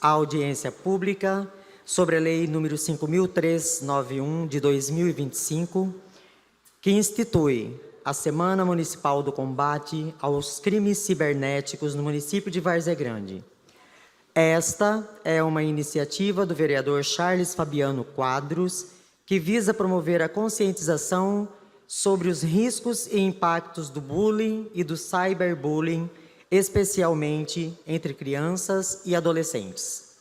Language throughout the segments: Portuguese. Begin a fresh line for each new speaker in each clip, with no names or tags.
a audiência pública sobre a Lei nº 5.391, de 2025, que institui a Semana Municipal do Combate aos Crimes Cibernéticos no município de Várzea Grande. Esta é uma iniciativa do vereador Charles Fabiano Quadros, que visa promover a conscientização sobre os riscos e impactos do bullying e do cyberbullying, especialmente entre crianças e adolescentes.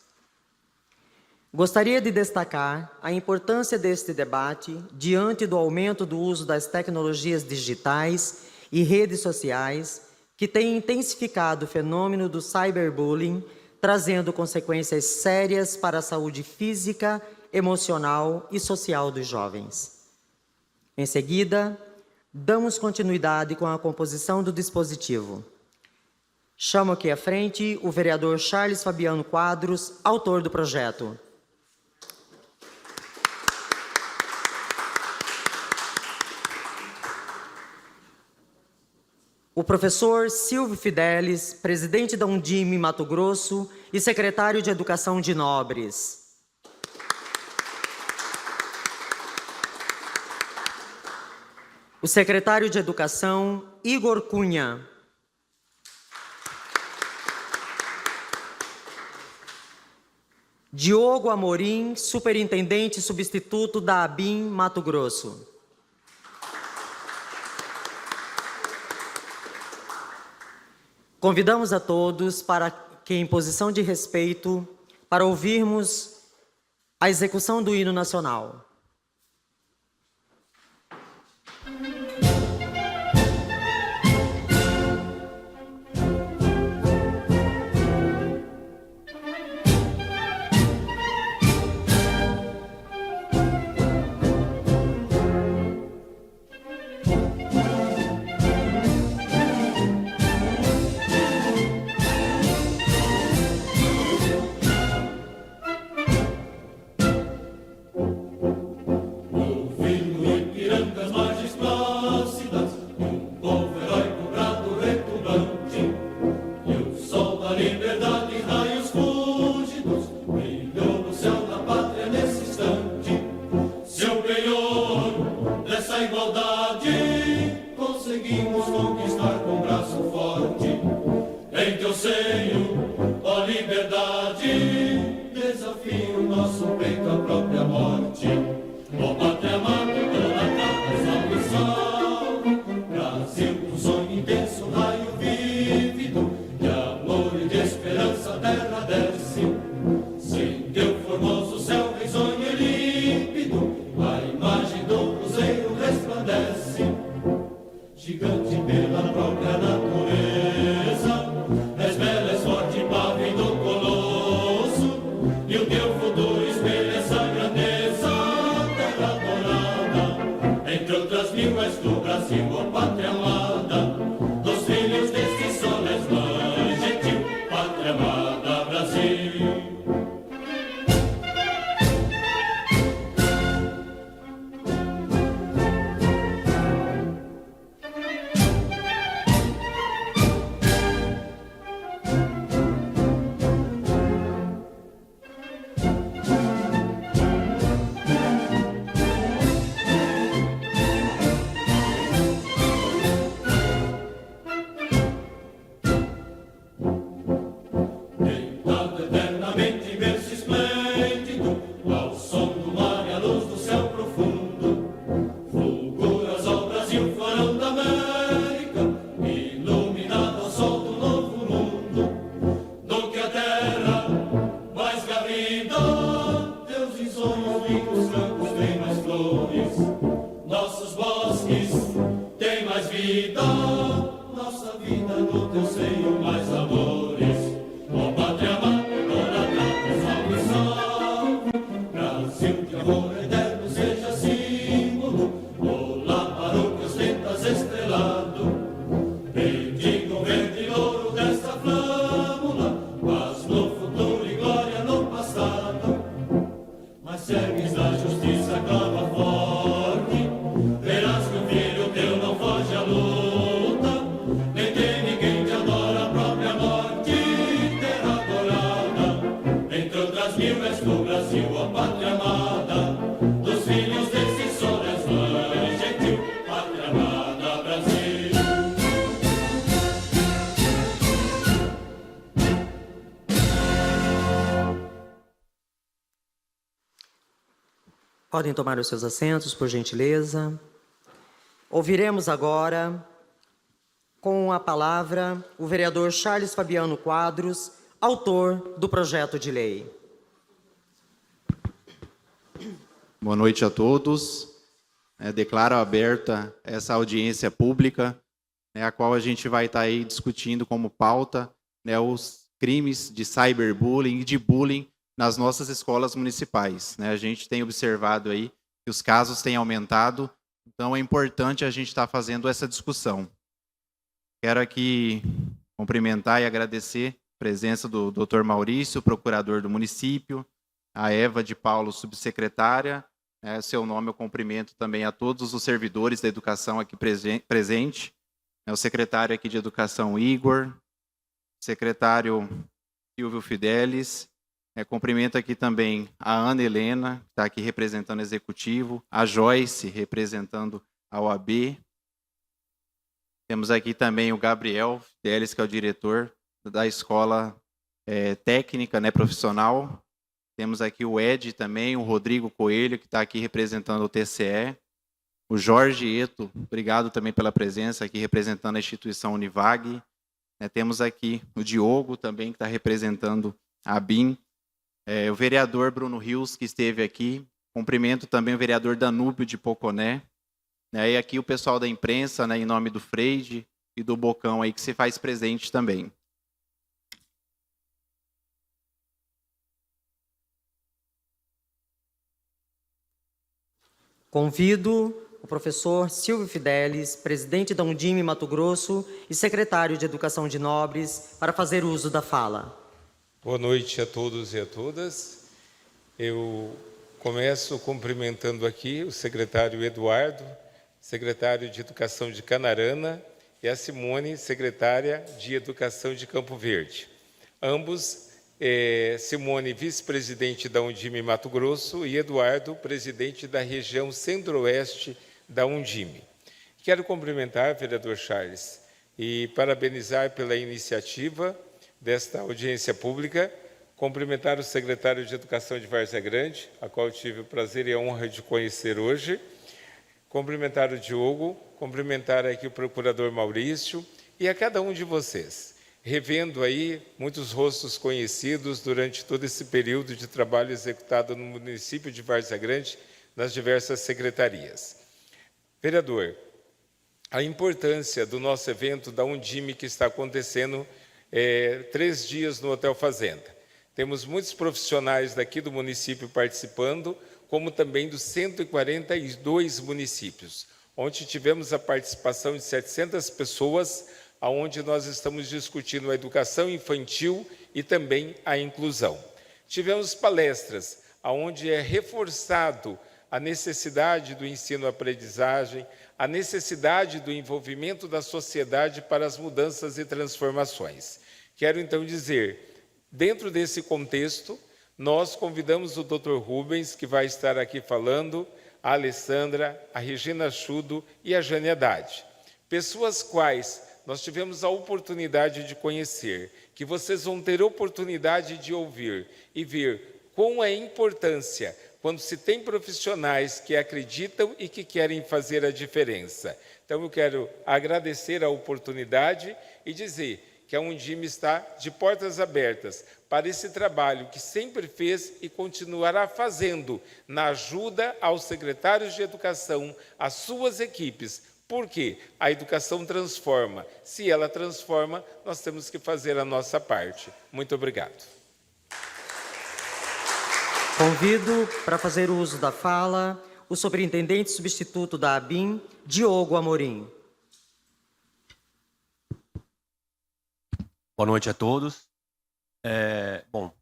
Gostaria de destacar a importância deste debate diante do aumento do uso das tecnologias digitais e redes sociais, que tem intensificado o fenômeno do cyberbullying, trazendo consequências sérias para a saúde física, emocional e social dos jovens. Em seguida, damos continuidade com a composição do dispositivo. Chamo aqui à frente o vereador Charles Fabiano Quadros, autor do projeto. O professor Silvio Fidelis, presidente da Undime Mato Grosso e secretário de Educação de Nobres. O secretário de Educação, Igor Cunha. Diogo Amorim, superintendente substituto da ABIN Mato Grosso. Convidamos a todos para que, em posição de respeito, para ouvirmos a execução do hino nacional.
E o teu futuro espelha essa grandeza, terra adorada.
Podem tomar os seus assentos, por gentileza. Ouviremos agora, com a palavra, o vereador Charles Fabiano Quadros, autor do projeto de lei.
Boa noite a todos. Declaro aberta essa audiência pública, a qual a gente vai estar aí discutindo como pauta os crimes de cyberbullying e de bullying nas nossas escolas municipais. A gente tem observado aí que os casos têm aumentado, então é importante a gente estar fazendo essa discussão. Quero aqui cumprimentar e agradecer a presença do Dr. Maurício, procurador do município, a Eva de Paulo, subsecretária. Seu nome eu cumprimento também a todos os servidores da educação aqui presente, o secretário aqui de Educação, Igor, secretário Silvio Fidelis, cumprimento aqui também a Ana Helena, que está aqui representando o Executivo, a Joyce, representando a OAB. Temos aqui também o Gabriel Fidelis, que é o diretor da Escola Técnica, profissional. Temos aqui o Ed também, o Rodrigo Coelho, que está aqui representando o TCE. O Jorge Eto, obrigado também pela presença aqui representando a instituição Univag. Temos aqui o Diogo também, que está representando a ABIN. O vereador Bruno Rios, que esteve aqui. Cumprimento também o vereador Danúbio de Poconé. E aqui o pessoal da imprensa, em nome do Freide e do Bocão, aí, que se faz presente também.
Convido o professor Silvio Fidelis, presidente da Undime Mato Grosso e secretário de Educação de Nobres, para fazer uso da fala.
Boa noite a todos e a todas. Eu começo cumprimentando aqui o secretário Eduardo, secretário de Educação de Canarana, e a Simone, secretária de Educação de Campo Verde. Ambos, Simone, vice-presidente da Undime Mato Grosso, e Eduardo, presidente da região centro-oeste da Undime. Quero cumprimentar, vereador Charles, e parabenizar pela iniciativa desta audiência pública, cumprimentar o secretário de Educação de Várzea Grande, a qual eu tive o prazer e a honra de conhecer hoje, cumprimentar o Diogo, cumprimentar aqui o procurador Maurício e a cada um de vocês, revendo aí muitos rostos conhecidos durante todo esse período de trabalho executado no município de Várzea Grande, nas diversas secretarias. Vereador, a importância do nosso evento da Undime que está acontecendo 3 dias no Hotel Fazenda. Temos muitos profissionais daqui do município participando, como também dos 142 municípios, onde tivemos a participação de 700 pessoas, onde nós estamos discutindo a educação infantil e também a inclusão. Tivemos palestras, onde é reforçado a necessidade do ensino-aprendizagem, a necessidade do envolvimento da sociedade para as mudanças e transformações. Quero, então, dizer, dentro desse contexto, nós convidamos o Dr. Rubens, que vai estar aqui falando, a Alessandra, a Regina Chudo e a Jane Haddad. Pessoas quais nós tivemos a oportunidade de conhecer, que vocês vão ter oportunidade de ouvir e ver qual é a importância quando se tem profissionais que acreditam e que querem fazer a diferença. Então, eu quero agradecer a oportunidade e dizer que a Undime está de portas abertas para esse trabalho que sempre fez e continuará fazendo na ajuda aos secretários de educação, às suas equipes, porque a educação transforma. Se ela transforma, nós temos que fazer a nossa parte. Muito obrigado.
Convido para fazer uso da fala o superintendente substituto da ABIN, Diogo Amorim.
Boa noite a todos.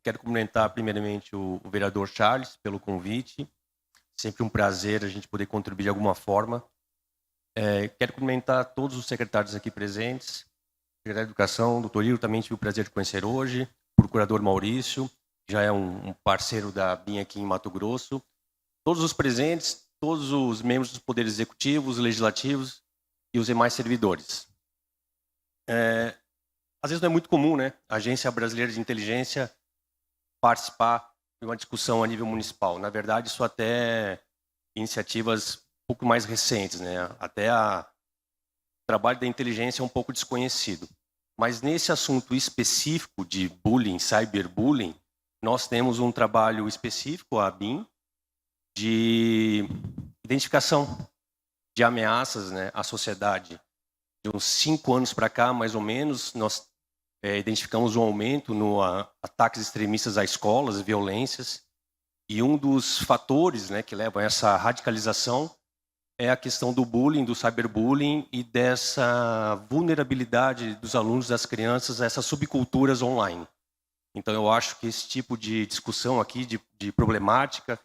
Quero cumprimentar primeiramente o vereador Charles pelo convite. Sempre um prazer a gente poder contribuir de alguma forma. Quero cumprimentar todos os secretários aqui presentes, secretário de Educação, doutor Iro, também tive o prazer de conhecer hoje, o procurador Maurício, já é um parceiro da ABIN aqui em Mato Grosso, todos os presentes, todos os membros dos poderes executivos, legislativos e os demais servidores. Às vezes não é muito comum, né, a Agência Brasileira de Inteligência participar de uma discussão a nível municipal. Na verdade, isso até iniciativas um pouco mais recentes, né? Até o trabalho da inteligência é um pouco desconhecido. Mas nesse assunto específico de bullying, cyberbullying, nós temos um trabalho específico, a ABIN, de identificação de ameaças, né, à sociedade. De uns 5 anos para cá, mais ou menos, nós identificamos um aumento no ataques extremistas a escolas, violências, e um dos fatores, né, que levam a essa radicalização é a questão do bullying, do cyberbullying e dessa vulnerabilidade dos alunos, das crianças, a essas subculturas online. Então, eu acho que esse tipo de discussão aqui, de problemática,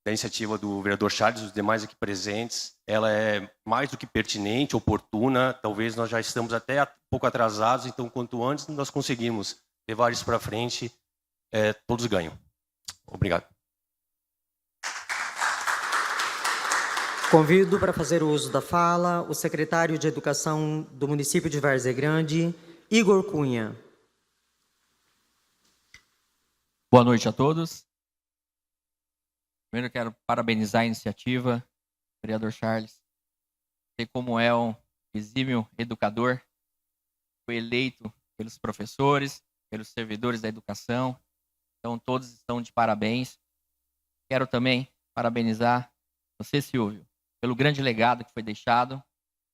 da iniciativa do vereador Charles e dos demais aqui presentes, ela é mais do que pertinente, oportuna. Talvez nós já estamos até um pouco atrasados, então quanto antes nós conseguimos levar isso para frente, todos ganham. Obrigado.
Convido para fazer o uso da fala o secretário de Educação do município de Várzea Grande, Igor Cunha.
Boa noite a todos. Primeiro eu quero parabenizar a iniciativa, vereador Charles. Sei como é um exímio educador, foi eleito pelos professores, pelos servidores da educação, então todos estão de parabéns. Quero também parabenizar você, Silvio, pelo grande legado que foi deixado.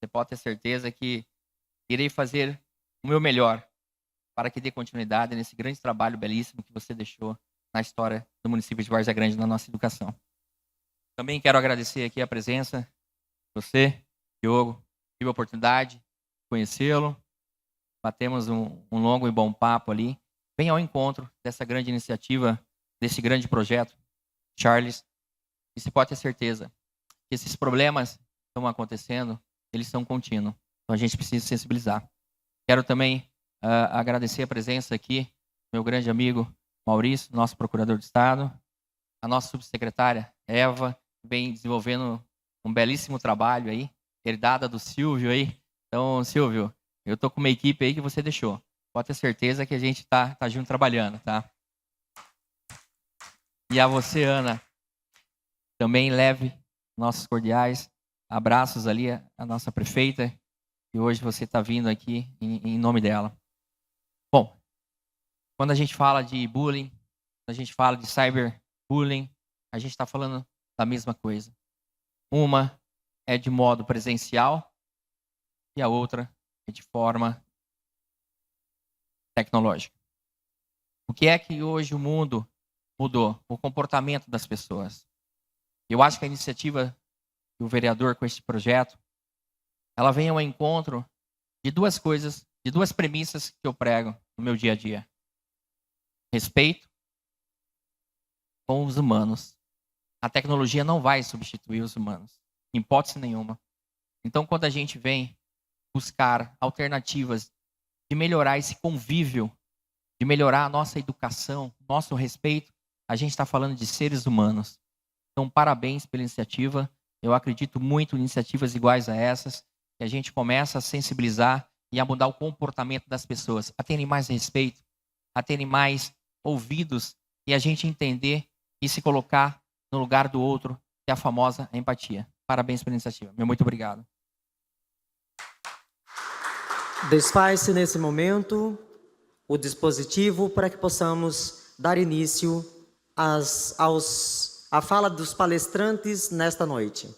Você pode ter certeza que irei fazer o meu melhor para que dê continuidade nesse grande trabalho belíssimo que você deixou na história do município de Várzea Grande na nossa educação. Também quero agradecer aqui a presença de você, Diogo. Tive a oportunidade de conhecê-lo. Batemos um longo e bom papo ali. Vem ao encontro dessa grande iniciativa, desse grande projeto, Charles. E se pode ter certeza que esses problemas que estão acontecendo, eles são contínuos. Então a gente precisa sensibilizar. Quero também agradecer a presença aqui do meu grande amigo Maurício, nosso procurador de Estado, a nossa subsecretária Eva, que vem desenvolvendo um belíssimo trabalho aí, herdada do Silvio aí. Então, Silvio, eu estou com uma equipe aí que você deixou. Pode ter certeza que a gente tá junto trabalhando, tá? E a você, Ana, também leve nossos cordiais abraços ali à nossa prefeita, e hoje você está vindo aqui em nome dela. Bom, quando a gente fala de bullying, quando a gente fala de cyberbullying, a gente está falando da mesma coisa. Uma é de modo presencial e a outra é de forma tecnológica. O que é que hoje o mundo mudou? O comportamento das pessoas. Eu acho que a iniciativa do vereador com este projeto, ela vem ao encontro de duas coisas, de duas premissas que eu prego no meu dia a dia. Respeito com os humanos. A tecnologia não vai substituir os humanos, em hipótese nenhuma. Então, quando a gente vem buscar alternativas de melhorar esse convívio, de melhorar a nossa educação, nosso respeito, a gente está falando de seres humanos. Então, parabéns pela iniciativa. Eu acredito muito em iniciativas iguais a essas, que a gente começa a sensibilizar e a mudar o comportamento das pessoas, a terem mais respeito, a terem mais ouvidos e a gente entender e se colocar no lugar do outro, que é a famosa empatia. Parabéns pela iniciativa. Meu muito obrigado.
Desfaz-se nesse momento o dispositivo para que possamos dar início à fala dos palestrantes nesta noite.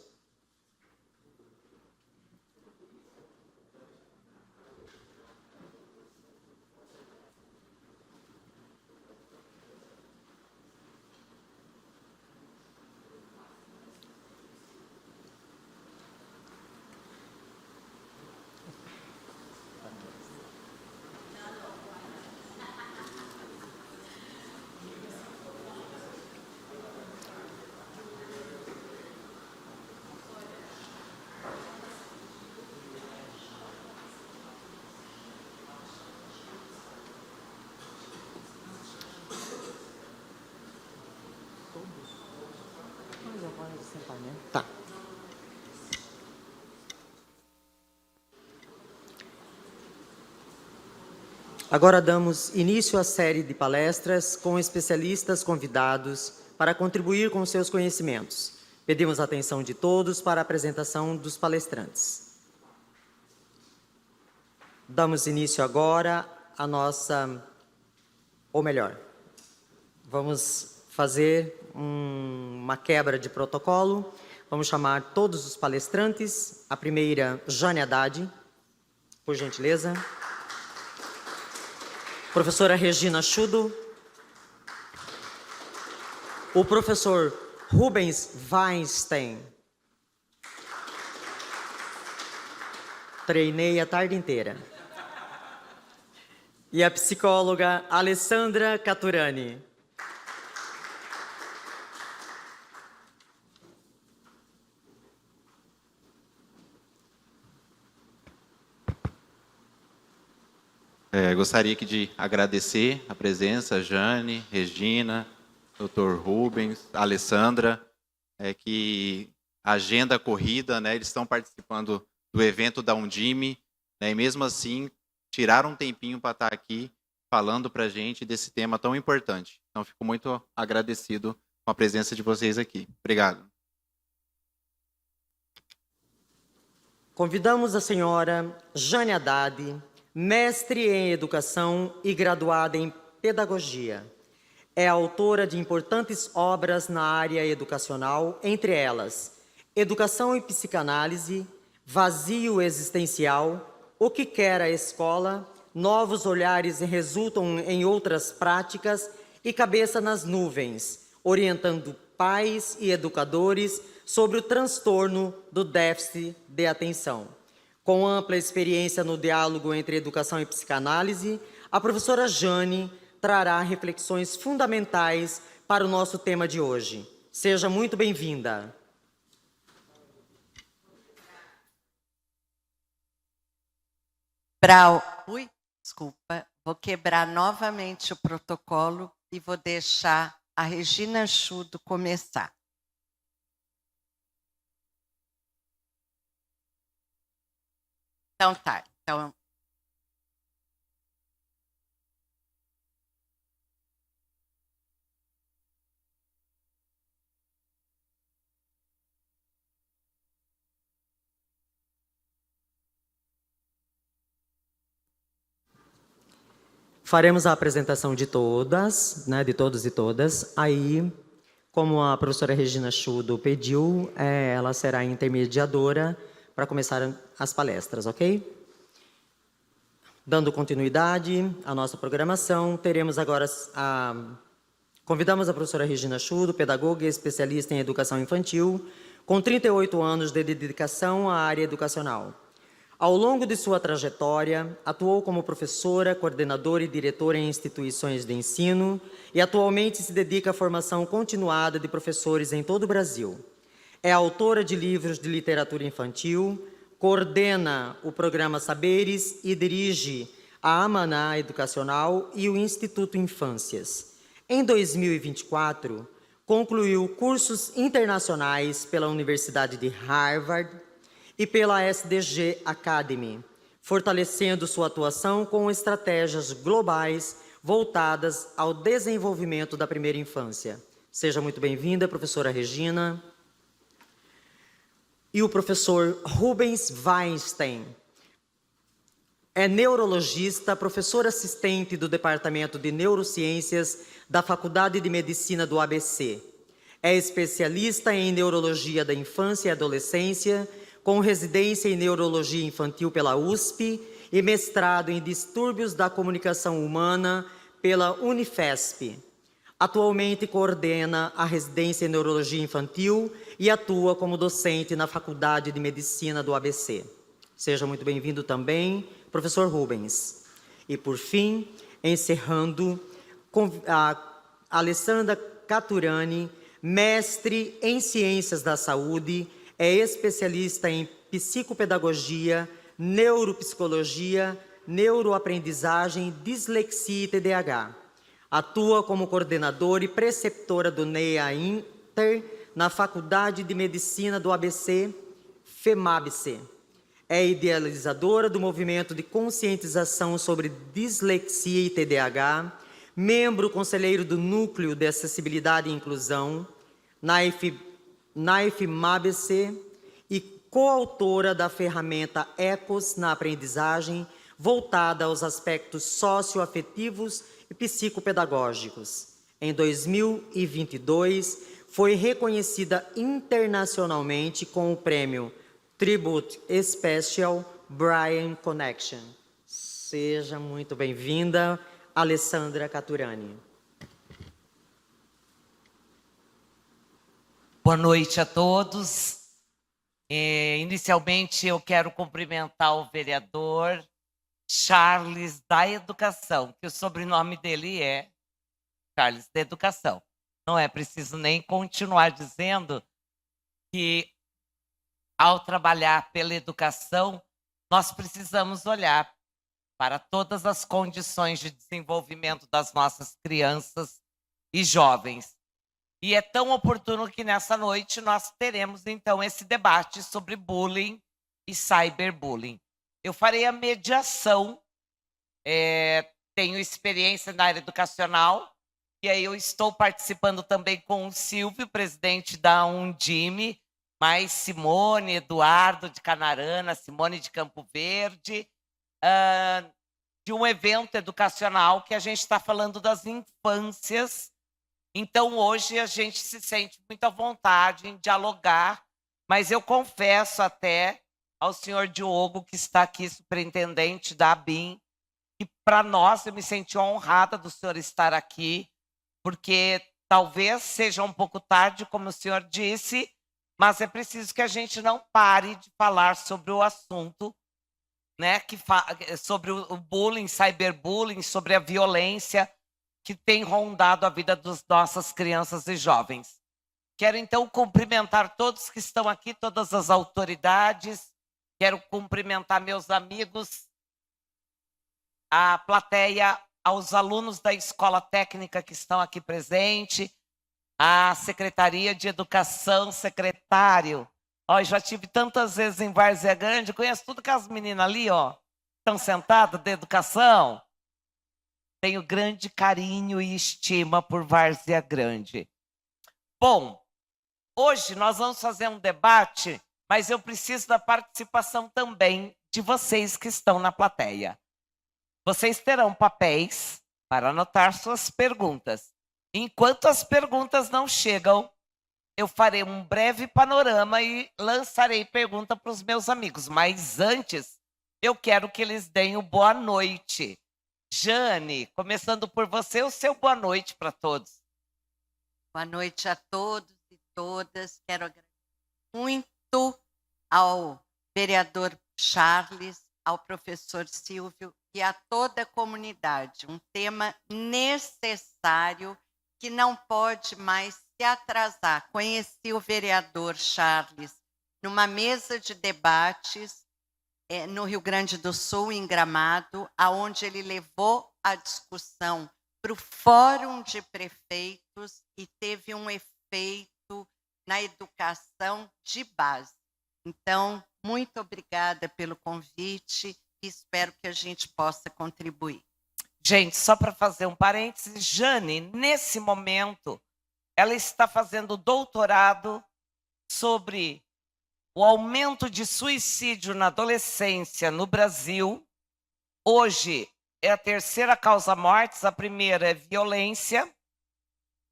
Tá. Agora damos início à série de palestras com especialistas convidados para contribuir com seus conhecimentos. Pedimos a atenção de todos para a apresentação dos palestrantes. Damos início agora à nossa, ou melhor, vamos fazer uma quebra de protocolo. Vamos chamar todos os palestrantes. A primeira, Jane Haddad, por gentileza. Professora Regina Schudo. O professor Rubens Weinstein. Treinei a tarde inteira. E a psicóloga Alessandra Caturani.
Gostaria aqui de agradecer a presença, Jane, Regina, Dr. Rubens, Alessandra, que a agenda corrida, né, eles estão participando do evento da Undime, né, e mesmo assim tiraram um tempinho para estar aqui falando para a gente desse tema tão importante. Então, fico muito agradecido com a presença de vocês aqui. Obrigado.
Convidamos a senhora Jane Haddad, mestre em Educação e graduada em Pedagogia. É autora de importantes obras na área educacional, entre elas Educação e Psicanálise, Vazio Existencial, O que Quer a Escola, Novos Olhares Resultam em Outras Práticas e Cabeça nas Nuvens, orientando pais e educadores sobre o transtorno do déficit de atenção. Com ampla experiência no diálogo entre educação e psicanálise, a professora Jane trará reflexões fundamentais para o nosso tema de hoje. Seja muito bem-vinda.
Desculpa, vou quebrar novamente o protocolo e vou deixar a Regina Schudo começar. Então tá,
Faremos a apresentação de todas, né, de todos e todas. Aí, como a professora Regina Schudo pediu, ela será a intermediadora para começar as palestras, ok? Dando continuidade à nossa programação, teremos agora convidamos a professora Regina Schudo, pedagoga e especialista em educação infantil, com 38 anos de dedicação à área educacional. Ao longo de sua trajetória, atuou como professora, coordenadora e diretora em instituições de ensino e atualmente se dedica à formação continuada de professores em todo o Brasil. É autora de livros de literatura infantil, coordena o programa Saberes e dirige a Amaná Educacional e o Instituto Infâncias. Em 2024, concluiu cursos internacionais pela Universidade de Harvard e pela SDG Academy, fortalecendo sua atuação com estratégias globais voltadas ao desenvolvimento da primeira infância. Seja muito bem-vinda, professora Regina. E o professor Rubens Weinstein. É neurologista, professor assistente do Departamento de Neurociências da Faculdade de Medicina do ABC. É especialista em Neurologia da Infância e Adolescência, com residência em Neurologia Infantil pela USP e mestrado em Distúrbios da Comunicação Humana pela Unifesp. Atualmente coordena a residência em Neurologia Infantil e atua como docente na Faculdade de Medicina do ABC. Seja muito bem-vindo também, professor Rubens. E, por fim, encerrando, a Alessandra Caturani, mestre em Ciências da Saúde, é especialista em psicopedagogia, neuropsicologia, neuroaprendizagem, dislexia e TDAH. Atua como coordenadora e preceptora do NEA Inter na Faculdade de Medicina do ABC, FEMABC. É idealizadora do movimento de conscientização sobre dislexia e TDAH, membro conselheiro do Núcleo de Acessibilidade e Inclusão, na Naif Mabese e coautora da ferramenta ECOS na aprendizagem, voltada aos aspectos socioafetivos e psicopedagógicos. Em 2022, foi reconhecida internacionalmente com o prêmio Tribute Special Brian Connection. Seja muito bem-vinda, Alessandra Caturani.
Boa noite a todos. Inicialmente, eu quero cumprimentar o vereador Charles da Educação, que o sobrenome dele é Charles da Educação. Não é preciso nem continuar dizendo que, ao trabalhar pela educação, nós precisamos olhar para todas as condições de desenvolvimento das nossas crianças e jovens. E é tão oportuno que nessa noite nós teremos, então, esse debate sobre bullying e cyberbullying. Eu farei a mediação, tenho experiência na área educacional, e aí eu estou participando também com o Silvio, presidente da Undime, mais Simone, Eduardo de Canarana, Simone de Campo Verde, de um evento educacional que a gente está falando das infâncias. Então, hoje, a gente se sente muito à vontade em dialogar, mas eu confesso até ao senhor Diogo, que está aqui, superintendente da ABIN, que para nós, eu me senti honrada do senhor estar aqui, porque talvez seja um pouco tarde, como o senhor disse, mas é preciso que a gente não pare de falar sobre o assunto, né, sobre o bullying, cyberbullying, sobre a violência que tem rondado a vida das nossas crianças e jovens. Quero, então, cumprimentar todos que estão aqui, todas as autoridades, quero cumprimentar meus amigos, a plateia, aos alunos da Escola Técnica que estão aqui presentes, a Secretaria de Educação, secretário. Ó, eu já tive tantas vezes em Várzea Grande, conheço tudo que as meninas ali, ó, estão sentadas, de educação. Tenho grande carinho e estima por Várzea Grande. Bom, hoje nós vamos fazer um debate, mas eu preciso da participação também de vocês que estão na plateia. Vocês terão papéis para anotar suas perguntas. Enquanto as perguntas não chegam, eu farei um breve panorama e lançarei pergunta para os meus amigos. Mas antes, eu quero que eles deem o boa noite. Jane, começando por você, o seu boa noite para todos.
Boa noite a todos e todas. Quero agradecer muito ao vereador Charles, ao professor Silvio e a toda a comunidade. Um tema necessário que não pode mais se atrasar. Conheci o vereador Charles numa mesa de debates no Rio Grande do Sul, em Gramado, aonde ele levou a discussão para o Fórum de Prefeitos e teve um efeito na educação de base. Então, muito obrigada pelo convite e espero que a gente possa contribuir.
Gente, só para fazer um parênteses, Jane, nesse momento, ela está fazendo doutorado sobre o aumento de suicídio na adolescência no Brasil. Hoje é a terceira causa mortes, a primeira é violência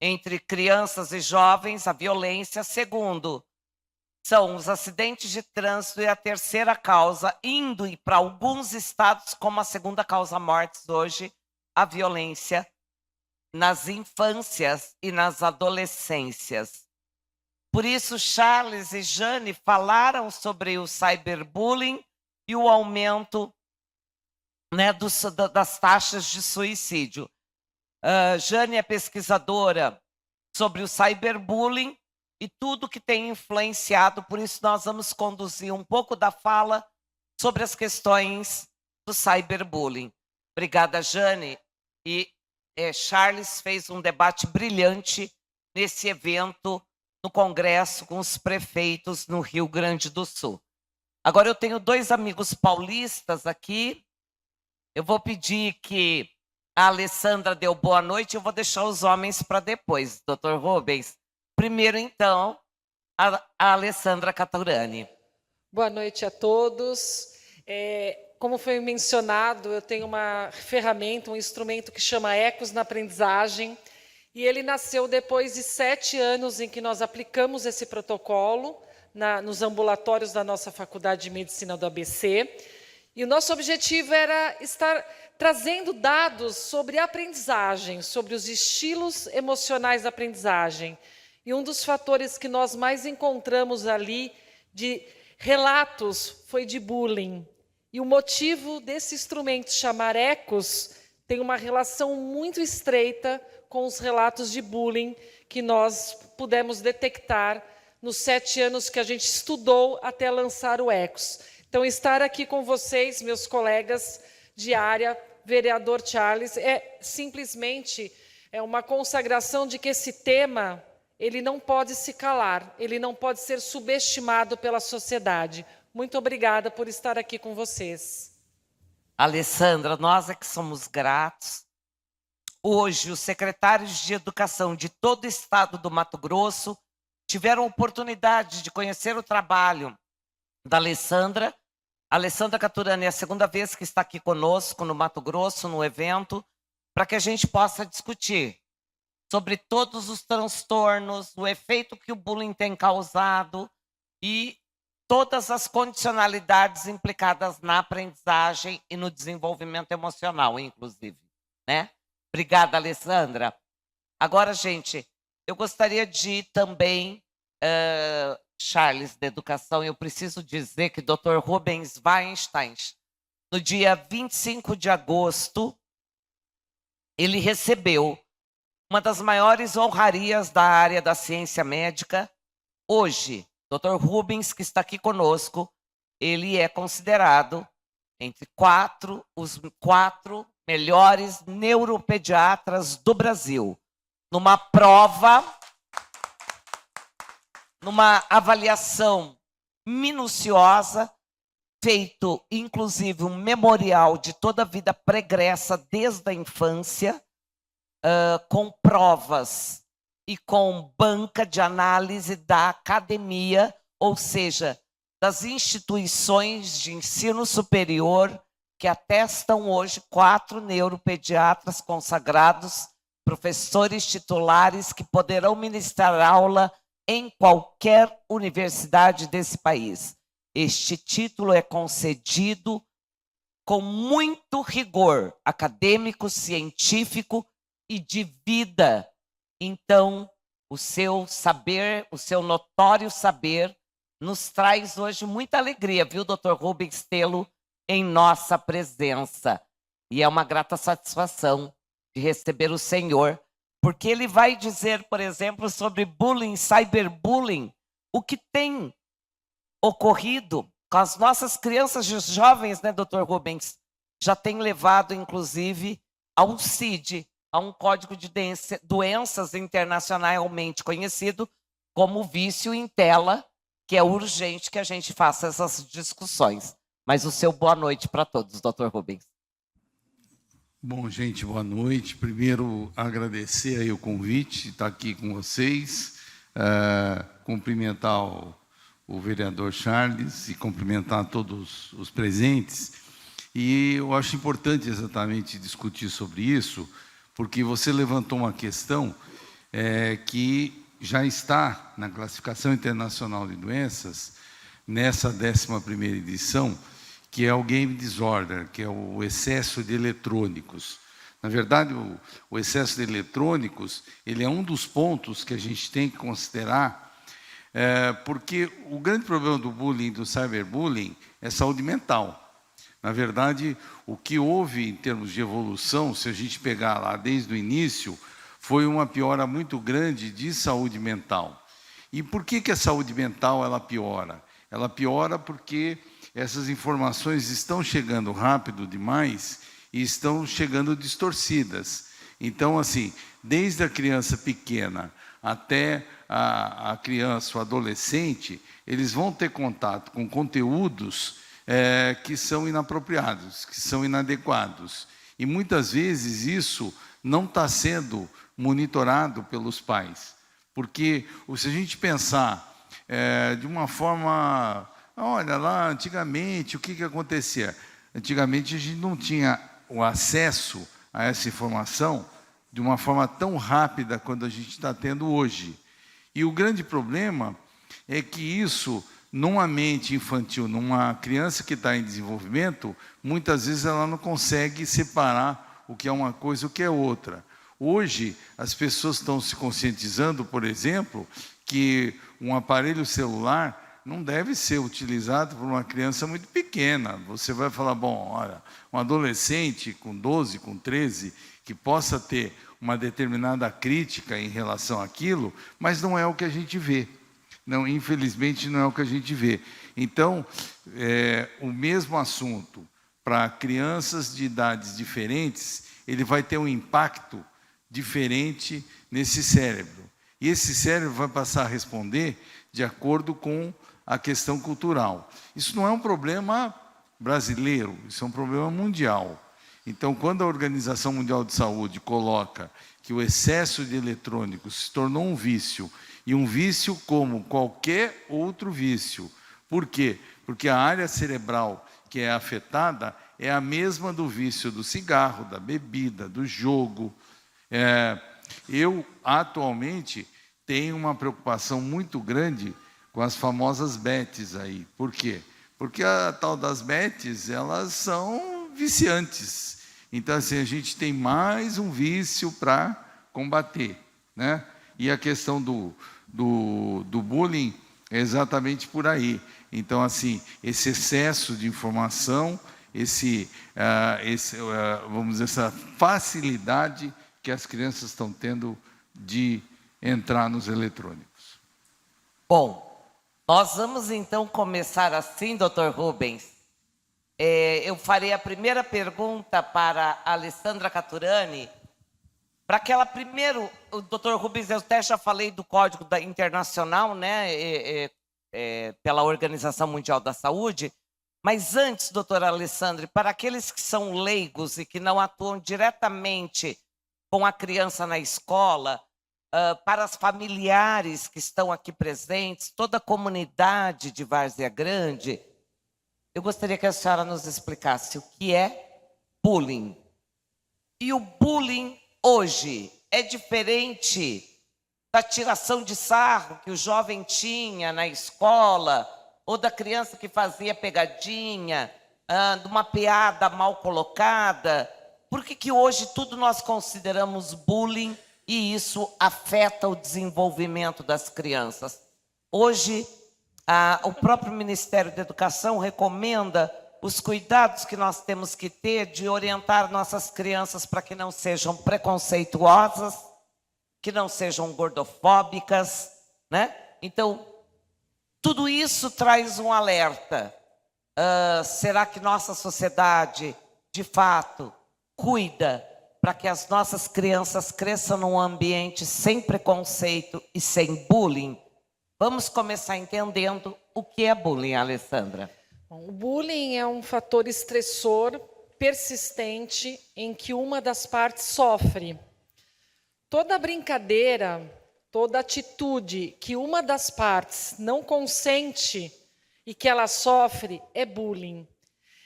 entre crianças e jovens, a violência. Segundo, são os acidentes de trânsito e a terceira causa, indo para alguns estados como a segunda causa mortes hoje, a violência nas infâncias e nas adolescências. Por isso, Charles e Jane falaram sobre o cyberbullying e o aumento, né, das taxas de suicídio. Jane é pesquisadora sobre o cyberbullying e tudo que tem influenciado, por isso nós vamos conduzir um pouco da fala sobre as questões do cyberbullying. Obrigada, Jane. E Charles fez um debate brilhante nesse evento no Congresso com os prefeitos no Rio Grande do Sul. Agora eu tenho dois amigos paulistas aqui. Eu vou pedir que a Alessandra dê boa noite, eu vou deixar os homens para depois, Dr. Rubens. Primeiro, então, a Alessandra Caturani.
Boa noite a todos. Como foi mencionado, eu tenho uma ferramenta, um instrumento que chama Ecos na Aprendizagem, e ele nasceu depois de 7 anos em que nós aplicamos esse protocolo nos ambulatórios da nossa Faculdade de Medicina do ABC, e o nosso objetivo era estar trazendo dados sobre aprendizagem, sobre os estilos emocionais da aprendizagem. E um dos fatores que nós mais encontramos ali de relatos foi de bullying. E o motivo desse instrumento chamar Ecos tem uma relação muito estreita com os relatos de bullying que nós pudemos detectar nos 7 anos que a gente estudou até lançar o Ecos. Então, estar aqui com vocês, meus colegas de área, vereador Charles, simplesmente uma consagração de que esse tema ele não pode se calar, ele não pode ser subestimado pela sociedade. Muito obrigada por estar aqui com vocês.
Alessandra, nós é que somos gratos. Hoje, os secretários de Educação de todo o estado do Mato Grosso tiveram a oportunidade de conhecer o trabalho da Alessandra. A Alessandra Caturani é a 2ª vez que está aqui conosco no Mato Grosso, no evento, para que a gente possa discutir sobre todos os transtornos, o efeito que o bullying tem causado e todas as condicionalidades implicadas na aprendizagem e no desenvolvimento emocional, inclusive, né? Obrigada, Alessandra. Agora, gente, eu gostaria de também, Charles, da Educação, eu preciso dizer que o Dr. Rubens Weinstein, no dia 25 de agosto, ele recebeu uma das maiores honrarias da área da ciência médica. Hoje, Dr. Rubens, que está aqui conosco, ele é considerado entre os 4 melhores neuropediatras do Brasil. Numa prova, numa avaliação minuciosa, feito inclusive um memorial de toda a vida pregressa desde a infância, com provas e com banca de análise da academia, ou seja, das instituições de ensino superior que atestam hoje 4 neuropediatras consagrados, professores titulares que poderão ministrar aula em qualquer universidade desse país. Este título é concedido com muito rigor acadêmico, científico e de vida. Então, o seu saber, o seu notório saber, nos traz hoje muita alegria, viu, Dr. Rubens, tê-lo em nossa presença. E é uma grata satisfação de receber o senhor, porque ele vai dizer, por exemplo, sobre bullying, cyberbullying, o que tem ocorrido com as nossas crianças e jovens, né, Dr. Rubens? Já tem levado, inclusive, ao CID, a um código de doenças internacionalmente conhecido como vício em tela, que é urgente que a gente faça essas discussões. Mas o seu boa noite para todos, Dr. Rubens.
Bom, gente, boa noite. Primeiro, agradecer aí o convite de estar aqui com vocês, cumprimentar o vereador Charles e cumprimentar todos os presentes. E eu acho importante exatamente discutir sobre isso, porque você levantou uma questão que já está na Classificação Internacional de Doenças, nessa 11ª edição, que é o Game Disorder, que é o excesso de eletrônicos. Na verdade, o excesso de eletrônicos, ele é um dos pontos que a gente tem que considerar, porque o grande problema do bullying, do cyberbullying, é saúde mental. Na verdade, o que houve em termos de evolução, se a gente pegar lá desde o início, foi uma piora muito grande de saúde mental. E por que a saúde mental ela piora? Ela piora porque essas informações estão chegando rápido demais e estão chegando distorcidas. Então, assim, desde a criança pequena até a criança, o adolescente, eles vão ter contato com conteúdos que são inapropriados, que são inadequados. E muitas vezes isso não está sendo monitorado pelos pais. Porque se a gente pensar de uma forma... Olha lá, antigamente, o que acontecia? Antigamente, a gente não tinha o acesso a essa informação de uma forma tão rápida quanto a gente está tendo hoje. E o grande problema é que isso, numa mente infantil, numa criança que está em desenvolvimento, muitas vezes ela não consegue separar o que é uma coisa e o que é outra. Hoje, as pessoas estão se conscientizando, por exemplo, que um aparelho celular não deve ser utilizado por uma criança muito pequena. Você vai falar, bom, olha, um adolescente com 12, com 13, que possa ter uma determinada crítica em relação àquilo, mas não é o que a gente vê. Não, infelizmente, não é o que a gente vê. Então, o mesmo assunto, para crianças de idades diferentes, ele vai ter um impacto diferente nesse cérebro. E esse cérebro vai passar a responder de acordo com a questão cultural. Isso não é um problema brasileiro, isso é um problema mundial. Então, quando a Organização Mundial de Saúde coloca que o excesso de eletrônicos se tornou um vício, e um vício como qualquer outro vício. Por quê? Porque a área cerebral que é afetada é a mesma do vício do cigarro, da bebida, do jogo. Eu, atualmente, tenho uma preocupação muito grande com as famosas bets aí. Por quê? Porque a tal das bets, elas são viciantes. Então, assim, a gente tem mais um vício para combater, né? E a questão do bullying é exatamente por aí. Então, assim, esse excesso de informação, vamos dizer, essa facilidade que as crianças estão tendo de entrar nos eletrônicos.
Bom, nós vamos então começar assim, Dr. Rubens. Eu farei a primeira pergunta para a Alessandra Caturani. Para que ela primeiro, o Dr. Rubens, eu até já falei do Código Internacional, né, pela Organização Mundial da Saúde, mas antes, doutora Alessandra, para aqueles que são leigos e que não atuam diretamente com a criança na escola, para os familiares que estão aqui presentes, toda a comunidade de Várzea Grande, eu gostaria que a senhora nos explicasse o que é bullying. E o bullying hoje é diferente da tiração de sarro que o jovem tinha na escola, ou da criança que fazia pegadinha, de uma piada mal colocada. Por que hoje tudo nós consideramos bullying e isso afeta o desenvolvimento das crianças? Hoje, o próprio Ministério da Educação recomenda os cuidados que nós temos que ter de orientar nossas crianças para que não sejam preconceituosas, que não sejam gordofóbicas, né? Então, tudo isso traz um alerta. Será que nossa sociedade, de fato, cuida para que as nossas crianças cresçam num ambiente sem preconceito e sem bullying? Vamos começar entendendo o que é bullying, Alessandra.
Bom, o bullying é um fator estressor persistente em que uma das partes sofre. Toda brincadeira, toda atitude que uma das partes não consente e que ela sofre é bullying.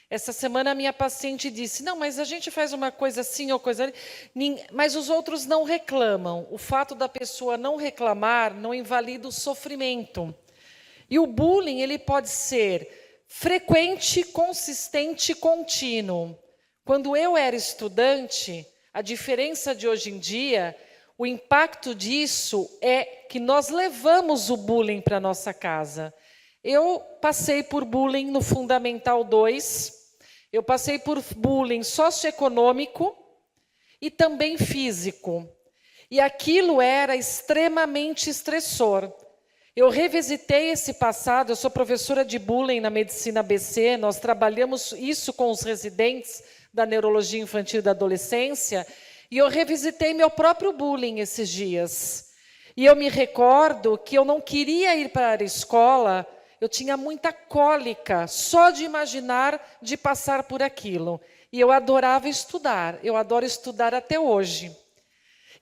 Essa semana a minha paciente disse, não, mas a gente faz uma coisa assim ou coisa ali, mas os outros não reclamam. O fato da pessoa não reclamar não invalida o sofrimento. E o bullying ele pode ser frequente, consistente e contínuo. Quando eu era estudante, a diferença de hoje em dia, o impacto disso é que nós levamos o bullying para a nossa casa. Eu passei por bullying no Fundamental 2, eu passei por bullying socioeconômico e também físico. E aquilo era extremamente estressor. Eu revisitei esse passado, eu sou professora de bullying na Medicina ABC, nós trabalhamos isso com os residentes da Neurologia Infantil e da Adolescência, e eu revisitei meu próprio bullying esses dias. E eu me recordo que eu não queria ir para a escola, eu tinha muita cólica, só de imaginar de passar por aquilo. E eu adorava estudar, eu adoro estudar até hoje.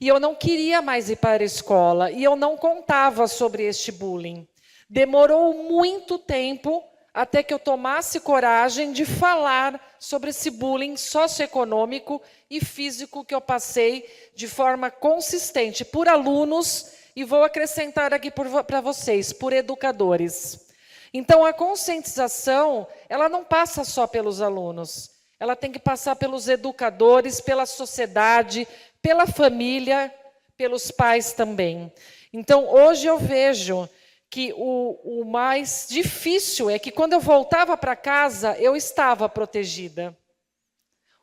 E eu não queria mais ir para a escola, e eu não contava sobre este bullying. Demorou muito tempo até que eu tomasse coragem de falar sobre esse bullying socioeconômico e físico que eu passei de forma consistente por alunos e vou acrescentar aqui para vocês, por educadores. Então, a conscientização, ela não passa só pelos alunos, ela tem que passar pelos educadores, pela sociedade, pela família, pelos pais também. Então, hoje eu vejo que o mais difícil é que quando eu voltava para casa, eu estava protegida.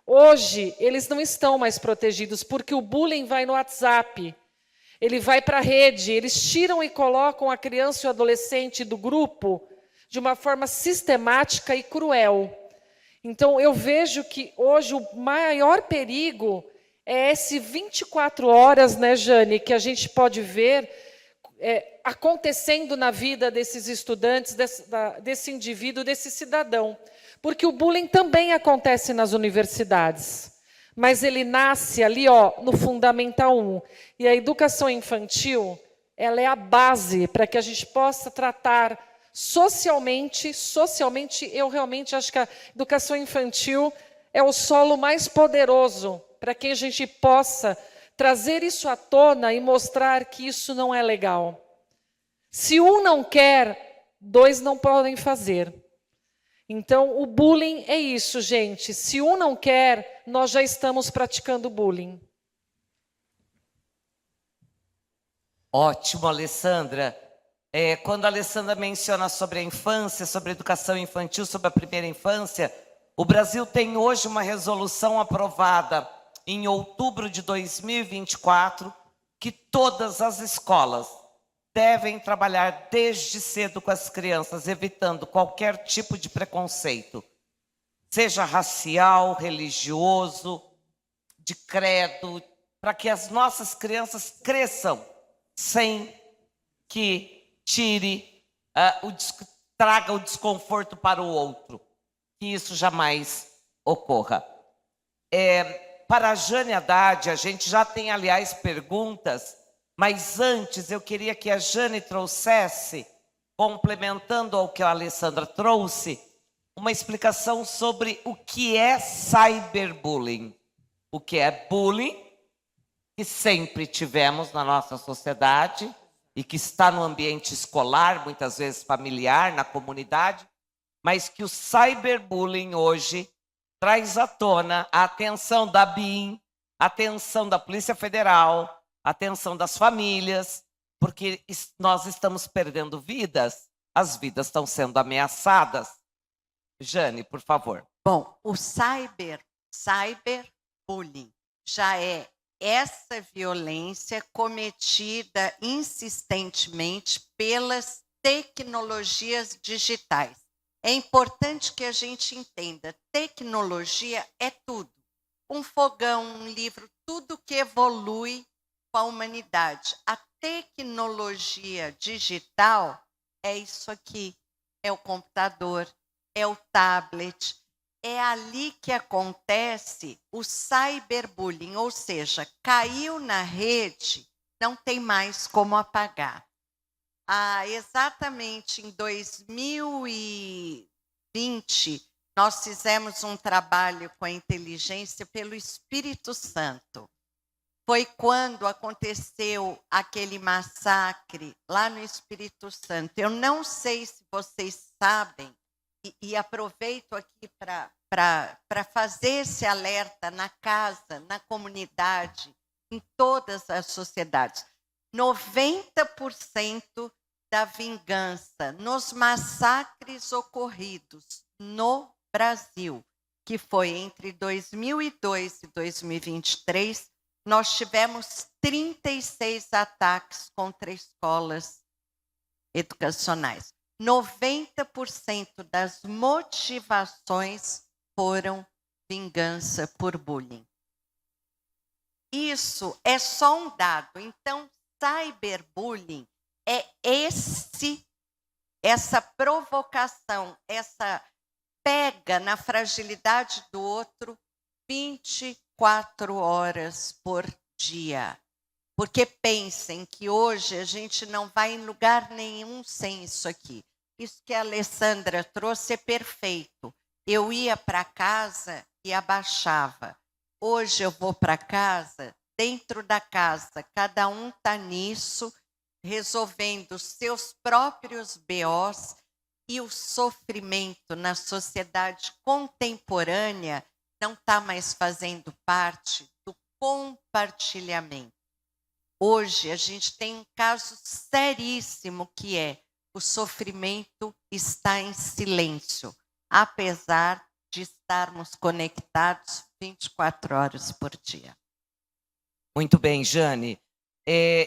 Hoje, eles não estão mais protegidos, porque o bullying vai no WhatsApp, ele vai para a rede, eles tiram e colocam a criança e o adolescente do grupo de uma forma sistemática e cruel. Então, eu vejo que hoje o maior perigo é esse 24 horas, né, Jane, que a gente pode ver acontecendo na vida desses estudantes, desse indivíduo, desse cidadão. Porque o bullying também acontece nas universidades, mas ele nasce ali, no Fundamental 1. E a educação infantil, ela é a base para que a gente possa tratar socialmente, eu realmente acho que a educação infantil é o solo mais poderoso para que a gente possa trazer isso à tona e mostrar que isso não é legal. Se um não quer, dois não podem fazer. Então, o bullying é isso, gente. Se um não quer, nós já estamos praticando bullying.
Ótimo, Alessandra. Quando a Alessandra menciona sobre a infância, sobre a educação infantil, sobre a primeira infância, o Brasil tem hoje uma resolução aprovada em outubro de 2024, que todas as escolas devem trabalhar desde cedo com as crianças, evitando qualquer tipo de preconceito, seja racial, religioso, de credo, para que as nossas crianças cresçam sem que traga o desconforto para o outro, que isso jamais ocorra. Para a Jane Haddad, a gente já tem, aliás, perguntas, mas antes eu queria que a Jane trouxesse, complementando ao que a Alessandra trouxe, uma explicação sobre o que é cyberbullying. O que é bullying, que sempre tivemos na nossa sociedade, e que está no ambiente escolar, muitas vezes familiar, na comunidade, mas que o cyberbullying hoje traz à tona a atenção da BIM, a atenção da Polícia Federal, a atenção das famílias, porque nós estamos perdendo vidas, as vidas estão sendo ameaçadas. Jane, por favor.
Bom, o cyberbullying já é essa violência cometida insistentemente pelas tecnologias digitais. É importante que a gente entenda, tecnologia é tudo. Um fogão, um livro, tudo que evolui com a humanidade. A tecnologia digital é isso aqui, é o computador, é o tablet. É ali que acontece o cyberbullying, ou seja, caiu na rede, não tem mais como apagar. Exatamente em 2020, nós fizemos um trabalho com a inteligência pelo Espírito Santo. Foi quando aconteceu aquele massacre lá no Espírito Santo. Eu não sei se vocês sabem, e aproveito aqui para fazer esse alerta na casa, na comunidade, em todas as sociedades. 90% da vingança nos massacres ocorridos no Brasil, que foi entre 2002 e 2023, nós tivemos 36 ataques contra escolas educacionais. 90% das motivações foram vingança por bullying. Isso é só um dado. Então, cyberbullying é essa provocação, essa pega na fragilidade do outro 24 horas por dia. Porque pensem que hoje a gente não vai em lugar nenhum sem isso aqui. Isso que a Alessandra trouxe é perfeito. Eu ia para casa e abaixava. Hoje eu vou para casa, dentro da casa, cada um está nisso, resolvendo os seus próprios BOs, e o sofrimento na sociedade contemporânea não está mais fazendo parte do compartilhamento. Hoje a gente tem um caso seríssimo que é o sofrimento está em silêncio, apesar de estarmos conectados 24 horas por dia.
Muito bem, Jane.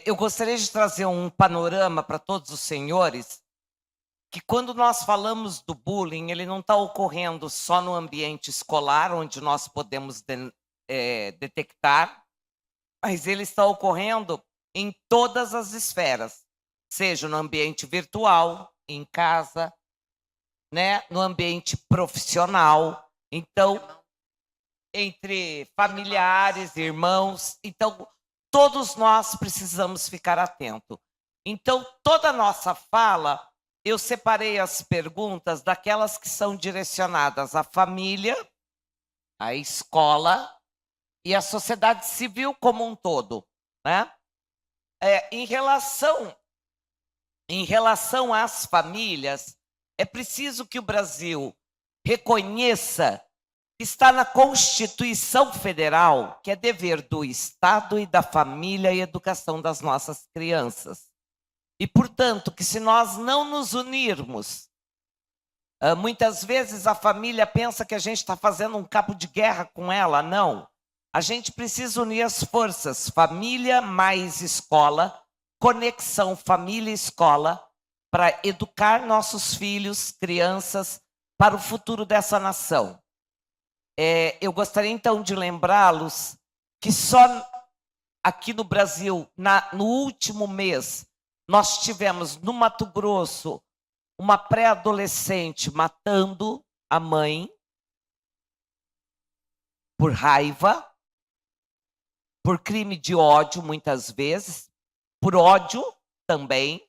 Eu gostaria de trazer um panorama para todos os senhores, que quando nós falamos do bullying, ele não está ocorrendo só no ambiente escolar, onde nós podemos detectar, mas ele está ocorrendo em todas as esferas, seja no ambiente virtual, em casa, né, no ambiente profissional, então, entre familiares, irmãos. Então, todos nós precisamos ficar atentos. Então, toda a nossa fala, eu separei as perguntas daquelas que são direcionadas à família, à escola e à sociedade civil como um todo, né? Em relação às famílias, é preciso que o Brasil reconheça que está na Constituição Federal, que é dever do Estado e da família e educação das nossas crianças. E, portanto, que se nós não nos unirmos, muitas vezes a família pensa que a gente está fazendo um cabo de guerra com ela. Não. A gente precisa unir as forças, família mais escola, conexão família e escola, para educar nossos filhos, crianças, para o futuro dessa nação. Eu gostaria, então, de lembrá-los que só aqui no Brasil, no último mês, nós tivemos no Mato Grosso uma pré-adolescente matando a mãe por raiva, por crime de ódio, muitas vezes, por ódio também,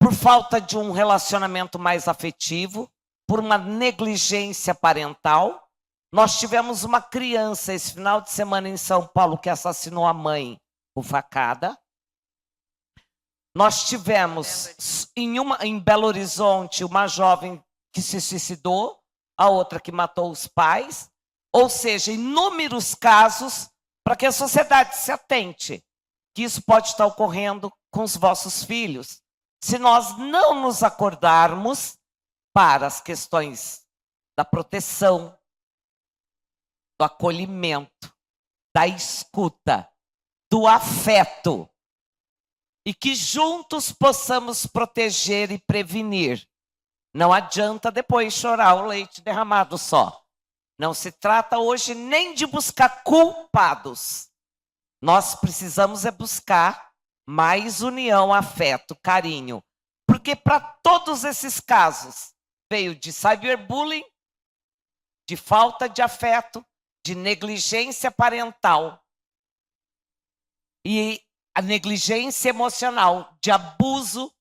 por falta de um relacionamento mais afetivo, por uma negligência parental. Nós tivemos uma criança esse final de semana em São Paulo que assassinou a mãe com facada. Nós tivemos em Belo Horizonte uma jovem que se suicidou, a outra que matou os pais. Ou seja, inúmeros casos para que a sociedade se atente que isso pode estar ocorrendo com os vossos filhos. Se nós não nos acordarmos para as questões da proteção, do acolhimento, da escuta, do afeto, e que juntos possamos proteger e prevenir. Não adianta depois chorar o leite derramado só. Não se trata hoje nem de buscar culpados. Nós precisamos buscar mais união, afeto, carinho. Porque para todos esses casos, veio de cyberbullying, de falta de afeto, de negligência parental e a negligência emocional, de abuso,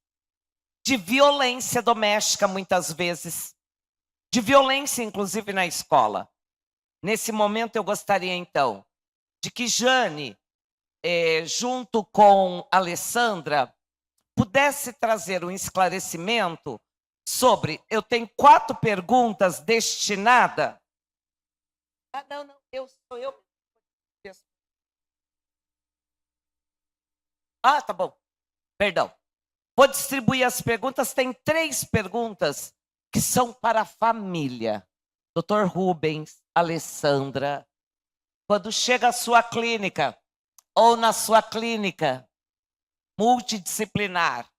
de violência doméstica, muitas vezes, de violência, inclusive, na escola. Nesse momento, eu gostaria, então, de que Jane, junto com a Alessandra, pudesse trazer um esclarecimento sobre... Eu tenho 4 perguntas destinadas... não, sou eu. Tá bom. Perdão. Vou distribuir as perguntas. Tem 3 perguntas que são para a família. Dr. Rubens, Alessandra, quando chega à sua clínica, ou na sua clínica multidisciplinar,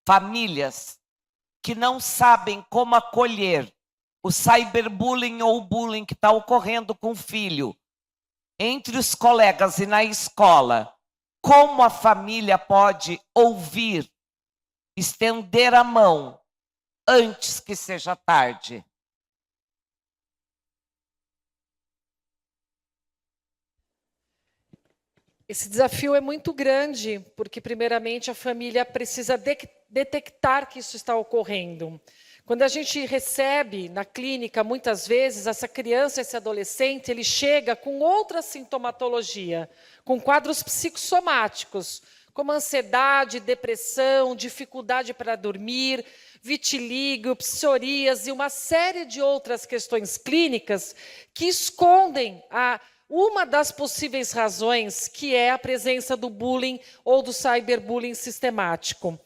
famílias que não sabem como acolher o cyberbullying ou o bullying que está ocorrendo com o filho, entre os colegas e na escola, como a família pode ouvir, estender a mão antes que seja tarde?
Esse desafio é muito grande, porque, primeiramente, a família precisa detectar que isso está ocorrendo. Quando a gente recebe na clínica, muitas vezes, essa criança, esse adolescente, ele chega com outra sintomatologia, com quadros psicossomáticos, como ansiedade, depressão, dificuldade para dormir, vitilígio, psoríase e uma série de outras questões clínicas que escondem uma das possíveis razões, que é a presença do bullying ou do cyberbullying sistemático.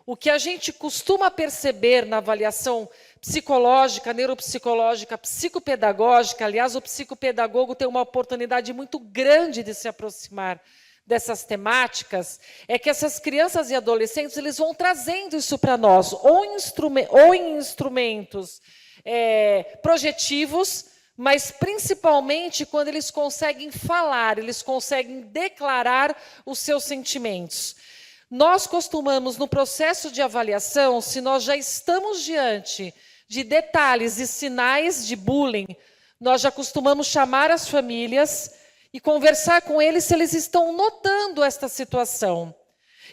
O que a gente costuma perceber na avaliação psicológica, neuropsicológica, psicopedagógica, aliás, o psicopedagogo tem uma oportunidade muito grande de se aproximar dessas temáticas, é que essas crianças e adolescentes eles vão trazendo isso para nós, ou em instrumentos projetivos, mas principalmente quando eles conseguem falar, eles conseguem declarar os seus sentimentos. Nós costumamos, no processo de avaliação, se nós já estamos diante de detalhes e sinais de bullying, nós já costumamos chamar as famílias e conversar com eles se eles estão notando esta situação.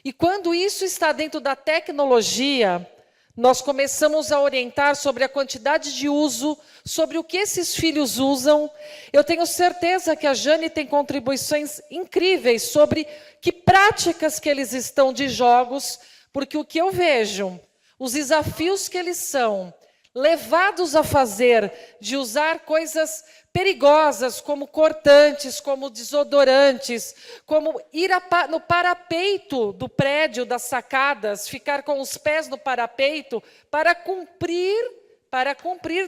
E quando isso está dentro da tecnologia, nós começamos a orientar sobre a quantidade de uso, sobre o que esses filhos usam. Eu tenho certeza que a Jane tem contribuições incríveis sobre que práticas que eles estão de jogos, porque o que eu vejo, os desafios que eles são levados a fazer, de usar coisas perigosas, como cortantes, como desodorantes, como ir no parapeito do prédio, das sacadas, ficar com os pés no parapeito para cumprir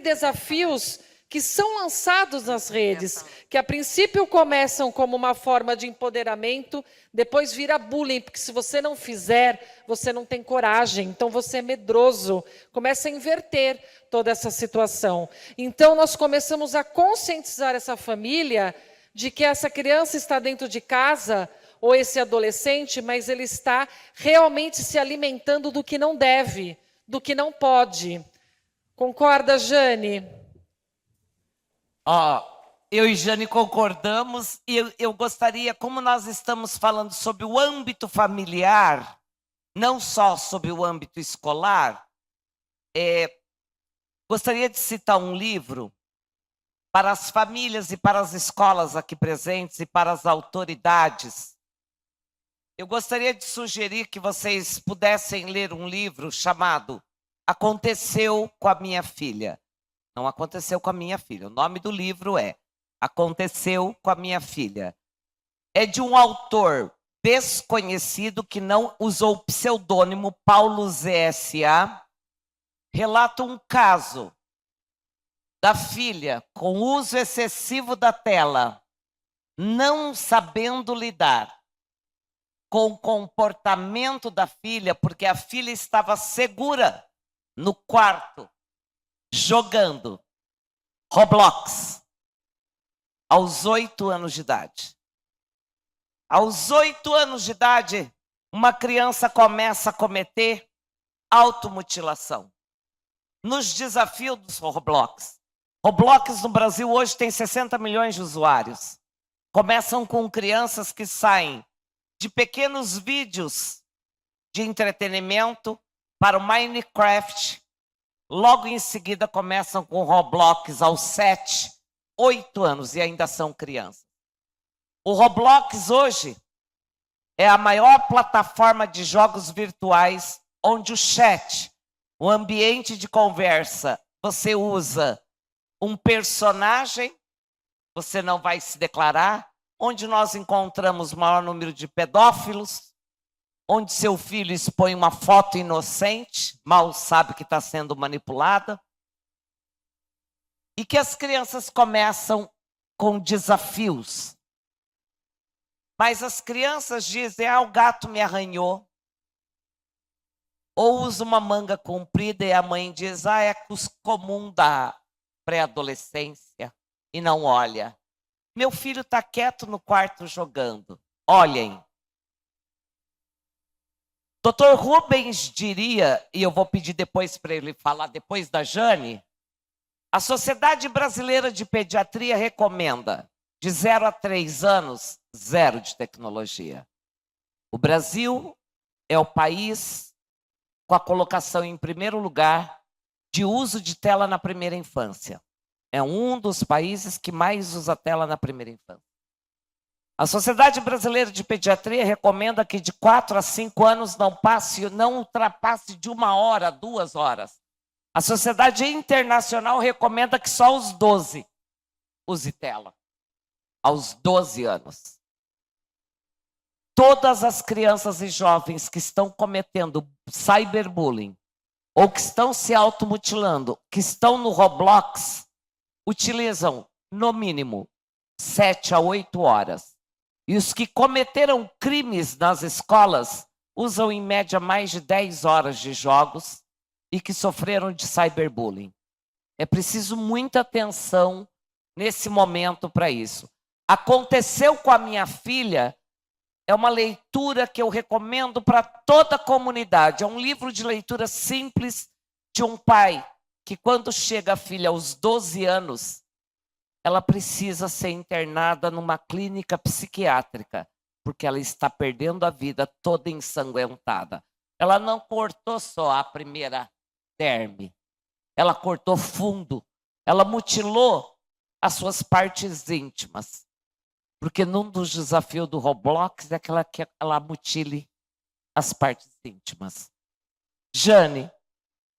desafios que são lançados nas redes, que a princípio começam como uma forma de empoderamento, depois vira bullying, porque se você não fizer, você não tem coragem, então você é medroso, começa a inverter toda essa situação. Então nós começamos a conscientizar essa família de que essa criança está dentro de casa, ou esse adolescente, mas ele está realmente se alimentando do que não deve, do que não pode. Concorda, Jane?
Eu e Jane concordamos, e eu gostaria, como nós estamos falando sobre o âmbito familiar, não só sobre o âmbito escolar, gostaria de citar um livro para as famílias e para as escolas aqui presentes e para as autoridades. Eu gostaria de sugerir que vocês pudessem ler um livro chamado Aconteceu com a Minha Filha. Não aconteceu com a minha filha. O nome do livro é Aconteceu com a Minha Filha. É de um autor desconhecido que não usou o pseudônimo Paulo ZSA. Relata um caso da filha com uso excessivo da tela, não sabendo lidar com o comportamento da filha, porque a filha estava segura no quarto, jogando Roblox, aos 8 anos de idade. Aos 8 anos de idade, uma criança começa a cometer automutilação. Nos desafios dos Roblox. Roblox no Brasil hoje tem 60 milhões de usuários. Começam com crianças que saem de pequenos vídeos de entretenimento para o Minecraft. Logo em seguida começam com Roblox aos 7, 8 anos e ainda são crianças. O Roblox hoje é a maior plataforma de jogos virtuais onde o chat, o ambiente de conversa, você usa um personagem, você não vai se declarar, onde nós encontramos o maior número de pedófilos, onde seu filho expõe uma foto inocente, mal sabe que está sendo manipulada, e que as crianças começam com desafios. Mas as crianças dizem, o gato me arranhou. Ou usa uma manga comprida e a mãe diz, é comum da pré-adolescência, e não olha. Meu filho está quieto no quarto jogando. Olhem. Dr. Rubens diria, e eu vou pedir depois para ele falar, depois da Jane, a Sociedade Brasileira de Pediatria recomenda De 0 a 3 anos, 0 de tecnologia. O Brasil é o país com a colocação em primeiro lugar de uso de tela na primeira infância. É um dos países que mais usa tela na primeira infância. A Sociedade Brasileira de Pediatria recomenda que de 4 a 5 anos não ultrapasse de 1 hora, 2 horas. A Sociedade Internacional recomenda que só aos 12 use tela. Aos 12 anos. Todas as crianças e jovens que estão cometendo cyberbullying ou que estão se automutilando, que estão no Roblox, utilizam, no mínimo, 7 a 8 horas. E os que cometeram crimes nas escolas usam, em média, mais de 10 horas de jogos e que sofreram de cyberbullying. É preciso muita atenção nesse momento para isso. Aconteceu com a minha filha, é uma leitura que eu recomendo para toda a comunidade. É um livro de leitura simples de um pai que, quando chega a filha aos 12 anos, ela precisa ser internada numa clínica psiquiátrica, porque ela está perdendo a vida toda ensanguentada. Ela não cortou só a primeira derme, ela cortou fundo, ela mutilou as suas partes íntimas. Porque num dos desafios do Roblox é que ela mutile as partes íntimas. Jane,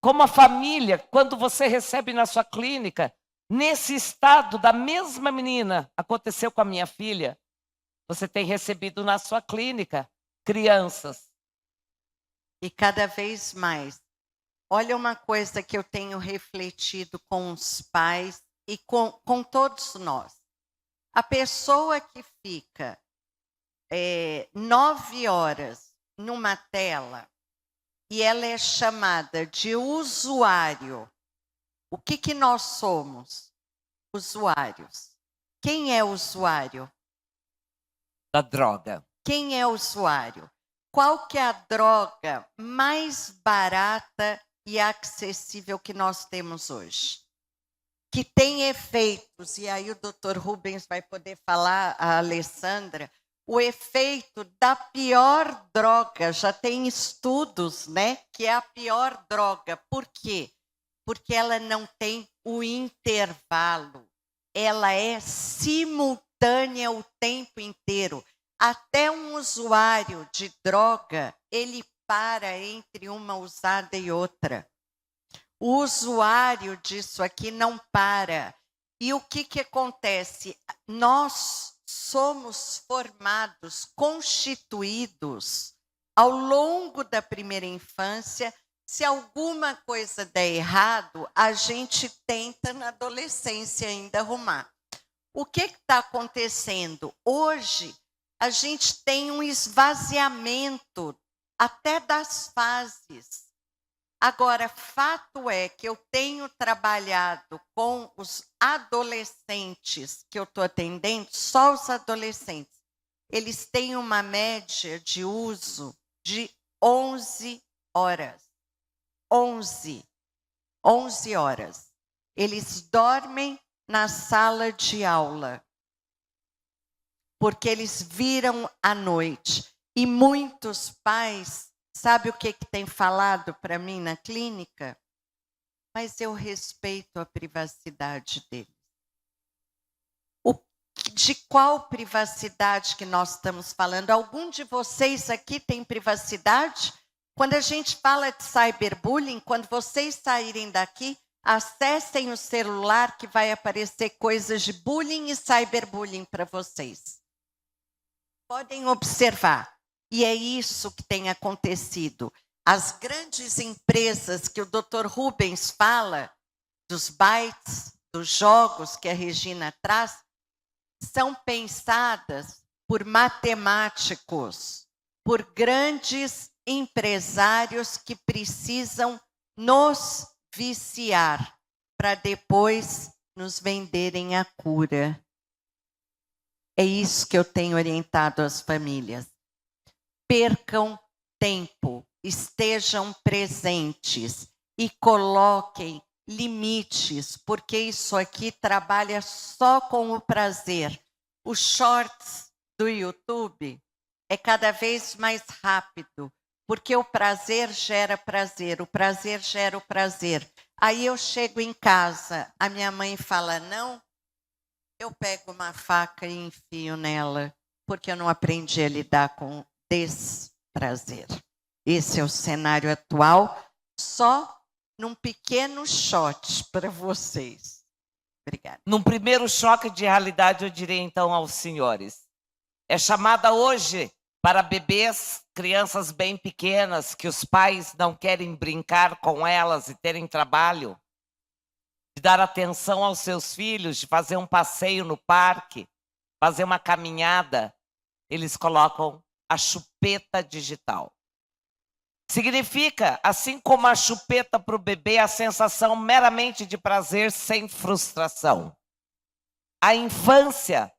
como a família, quando você recebe na sua clínica, nesse estado da mesma menina, aconteceu com a minha filha, você tem recebido na sua clínica crianças.
E cada vez mais. Olha uma coisa que eu tenho refletido com os pais e com todos nós. A pessoa que fica 9 horas numa tela e ela é chamada de usuário, o que nós somos? Usuários. Quem é usuário?
Da droga.
Quem é usuário? Qual que é a droga mais barata e acessível que nós temos hoje? Que tem efeitos, e aí o Dr. Rubens vai poder falar, a Alessandra, o efeito da pior droga. Já tem estudos, né, que é a pior droga. Por quê? Porque ela não tem o intervalo. Ela é simultânea o tempo inteiro. Até um usuário de droga, ele para entre uma usada e outra. O usuário disso aqui não para. E o que acontece? Nós somos formados, constituídos ao longo da primeira infância. Se alguma coisa der errado, a gente tenta na adolescência ainda arrumar. O que está acontecendo? Hoje, a gente tem um esvaziamento até das fases. Agora, fato é que eu tenho trabalhado com os adolescentes que eu estou atendendo, só os adolescentes. Eles têm uma média de uso de 11 horas. 11 horas. Eles dormem na sala de aula, porque eles viram à noite. E muitos pais, sabe o que tem falado para mim na clínica? Mas eu respeito a privacidade deles. De qual privacidade que nós estamos falando? Algum de vocês aqui tem privacidade? Quando a gente fala de cyberbullying, quando vocês saírem daqui, acessem o celular que vai aparecer coisas de bullying e cyberbullying para vocês. Podem observar. E é isso que tem acontecido. As grandes empresas que o Dr. Rubens fala, dos bytes, dos jogos que a Regina traz, são pensadas por matemáticos, por grandes empresários que precisam nos viciar para depois nos venderem a cura. É isso que eu tenho orientado as famílias. Percam tempo, estejam presentes e coloquem limites, porque isso aqui trabalha só com o prazer. os shorts do YouTube é cada vez mais rápido, porque o prazer gera prazer, o prazer gera o prazer. Aí eu chego em casa, a minha mãe fala não, eu pego uma faca e enfio nela, porque eu não aprendi a lidar com desprazer. Esse é o cenário atual, só num pequeno shot para vocês. Obrigada.
Num primeiro choque de realidade, eu diria então aos senhores, é chamada hoje para bebês, crianças bem pequenas, que os pais não querem brincar com elas e terem trabalho, de dar atenção aos seus filhos, de fazer um passeio no parque, fazer uma caminhada, eles colocam a chupeta digital. Significa, assim como a chupeta para o bebê, a sensação meramente de prazer sem frustração. A infância,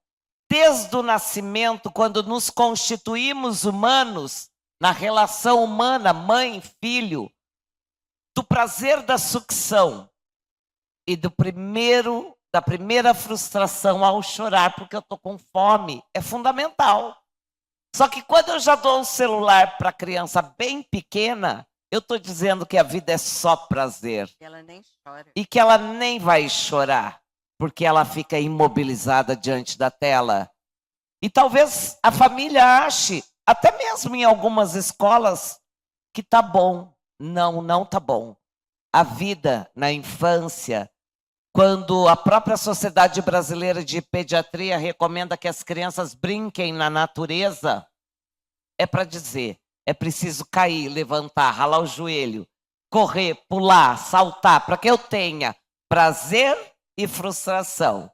desde o nascimento, quando nos constituímos humanos, na relação humana, mãe, filho, do prazer da sucção e da primeira frustração ao chorar, porque eu estou com fome, é fundamental. Só que quando eu já dou um celular para criança bem pequena, eu estou dizendo que a vida é só prazer.
Ela nem chora.
E que ela nem vai chorar, porque ela fica imobilizada diante da tela. E talvez a família ache, até mesmo em algumas escolas, que tá bom. Não, não tá bom. A vida na infância, quando a própria Sociedade Brasileira de Pediatria recomenda que as crianças brinquem na natureza, é para dizer, é preciso cair, levantar, ralar o joelho, correr, pular, saltar, para que eu tenha prazer e frustração.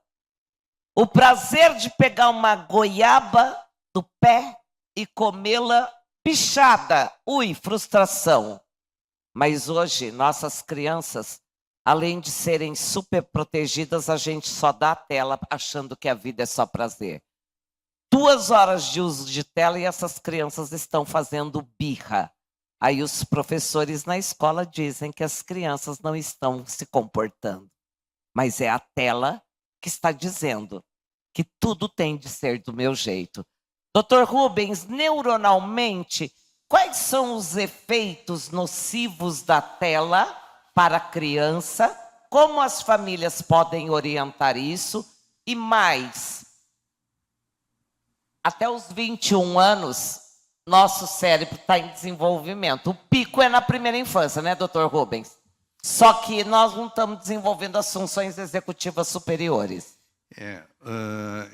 O prazer de pegar uma goiaba do pé e comê-la pichada, frustração. Mas hoje, nossas crianças, além de serem super protegidas, a gente só dá a tela achando que a vida é só prazer. 2 horas de uso de tela e essas crianças estão fazendo birra. Aí os professores na escola dizem que as crianças não estão se comportando. Mas é a tela que está dizendo que tudo tem de ser do meu jeito. Dr. Rubens, neuronalmente, quais são os efeitos nocivos da tela para a criança? Como as famílias podem orientar isso? E mais, até os 21 anos, nosso cérebro está em desenvolvimento. O pico é na primeira infância, né, Dr. Rubens? Só que nós não estamos desenvolvendo as funções executivas superiores.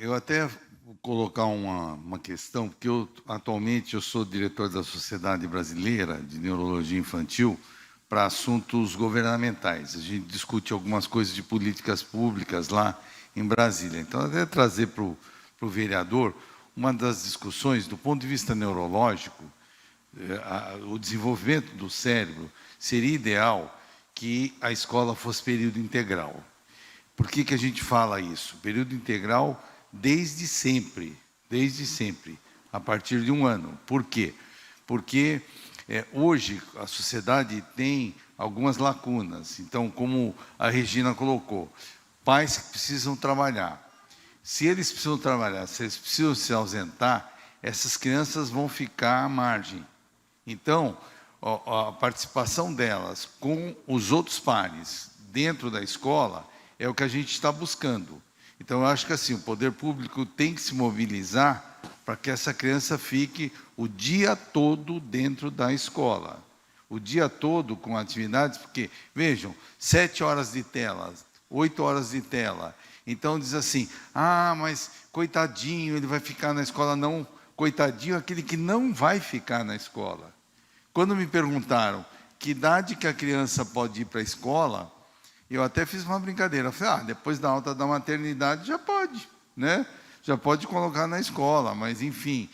Eu até vou colocar uma questão, porque atualmente eu sou diretor da Sociedade Brasileira de Neurologia Infantil para assuntos governamentais. A gente discute algumas coisas de políticas públicas lá em Brasília. Então, até trazer para o vereador uma das discussões, do ponto de vista neurológico, o desenvolvimento do cérebro seria ideal que a escola fosse período integral. Por que a gente fala isso? Período integral desde sempre, a partir de 1 ano. Por quê? Porque hoje a sociedade tem algumas lacunas. Então, como a Regina colocou, pais que precisam trabalhar. Se eles precisam trabalhar, se eles precisam se ausentar, essas crianças vão ficar à margem. Então, a participação delas com os outros pares dentro da escola é o que a gente está buscando. Então, eu acho que assim, o poder público tem que se mobilizar para que essa criança fique o dia todo dentro da escola. O dia todo com atividades, porque, vejam, 7 horas de tela, 8 horas de tela. Então, diz assim, mas coitadinho, ele vai ficar na escola. Não, coitadinho é aquele que não vai ficar na escola. Quando me perguntaram que idade que a criança pode ir para a escola, eu até fiz uma brincadeira. Eu falei, depois da alta da maternidade já pode, né? Já pode colocar na escola, mas enfim,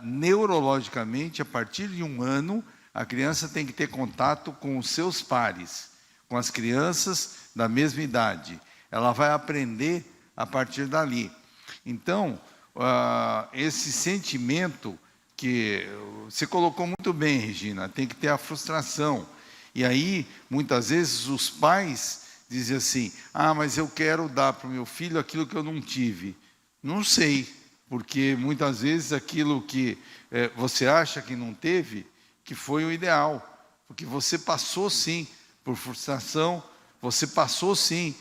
neurologicamente, a partir de 1 ano, a criança tem que ter contato com os seus pares, com as crianças da mesma idade. Ela vai aprender a partir dali. Então, esse sentimento que você colocou muito bem, Regina, tem que ter a frustração. E aí, muitas vezes, os pais dizem assim, mas eu quero dar para o meu filho aquilo que eu não tive. Não sei, porque muitas vezes aquilo que você acha que não teve, que foi o ideal, porque você passou sim por frustração, você passou sim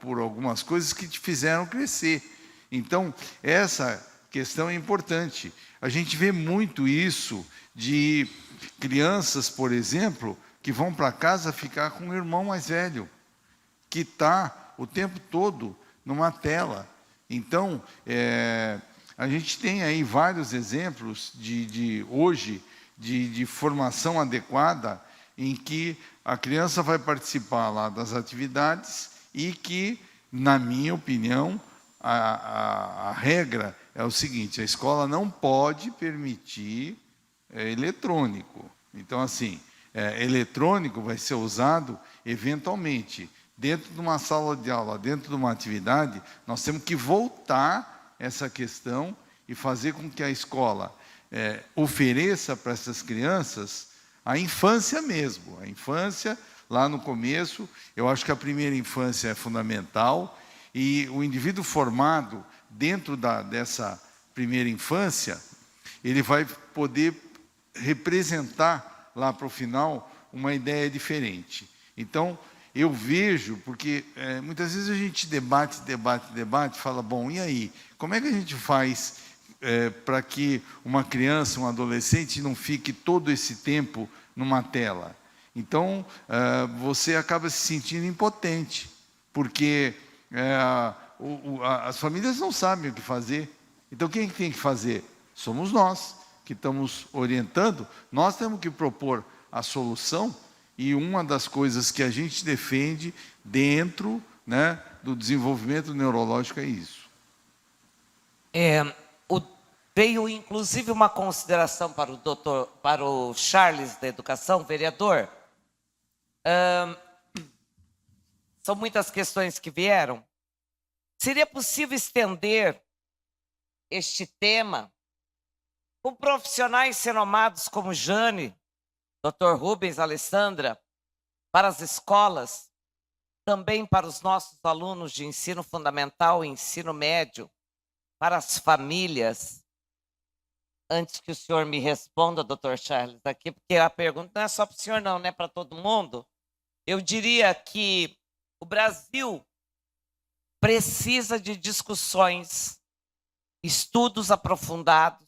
por algumas coisas que te fizeram crescer. Então, essa questão é importante. A gente vê muito isso de crianças, por exemplo, que vão para casa ficar com um irmão mais velho, que está o tempo todo numa tela. Então, a gente tem aí vários exemplos hoje de formação adequada, em que a criança vai participar lá das atividades e que, na minha opinião, a regra é o seguinte: a escola não pode permitir eletrônico. Então, assim, eletrônico vai ser usado eventualmente. Dentro de uma sala de aula, dentro de uma atividade, nós temos que voltar essa questão e fazer com que a escola ofereça para essas crianças a infância mesmo. A infância, lá no começo, eu acho que a primeira infância é fundamental, e o indivíduo formado dentro dessa primeira infância, ele vai poder representar lá para o final uma ideia diferente. Então, eu vejo, porque muitas vezes a gente debate, fala, bom, e aí? Como é que a gente faz para que uma criança, um adolescente, não fique todo esse tempo numa tela? Então, você acaba se sentindo impotente, porque as famílias não sabem o que fazer. Então, quem tem que fazer? Somos nós, que estamos orientando. Nós temos que propor a solução. E uma das coisas que a gente defende dentro, né, do desenvolvimento neurológico é isso.
Veio, inclusive, uma consideração para o Charles da Educação, vereador. São muitas questões que vieram. Seria possível estender este tema com profissionais renomados como Jane, Dr. Rubens, Alessandra, para as escolas, também para os nossos alunos de ensino fundamental e ensino médio, para as famílias? Antes que o senhor me responda, Dr. Charles, aqui, porque a pergunta não é só para o senhor não, né, para todo mundo. Eu diria que o Brasil precisa de discussões, estudos aprofundados,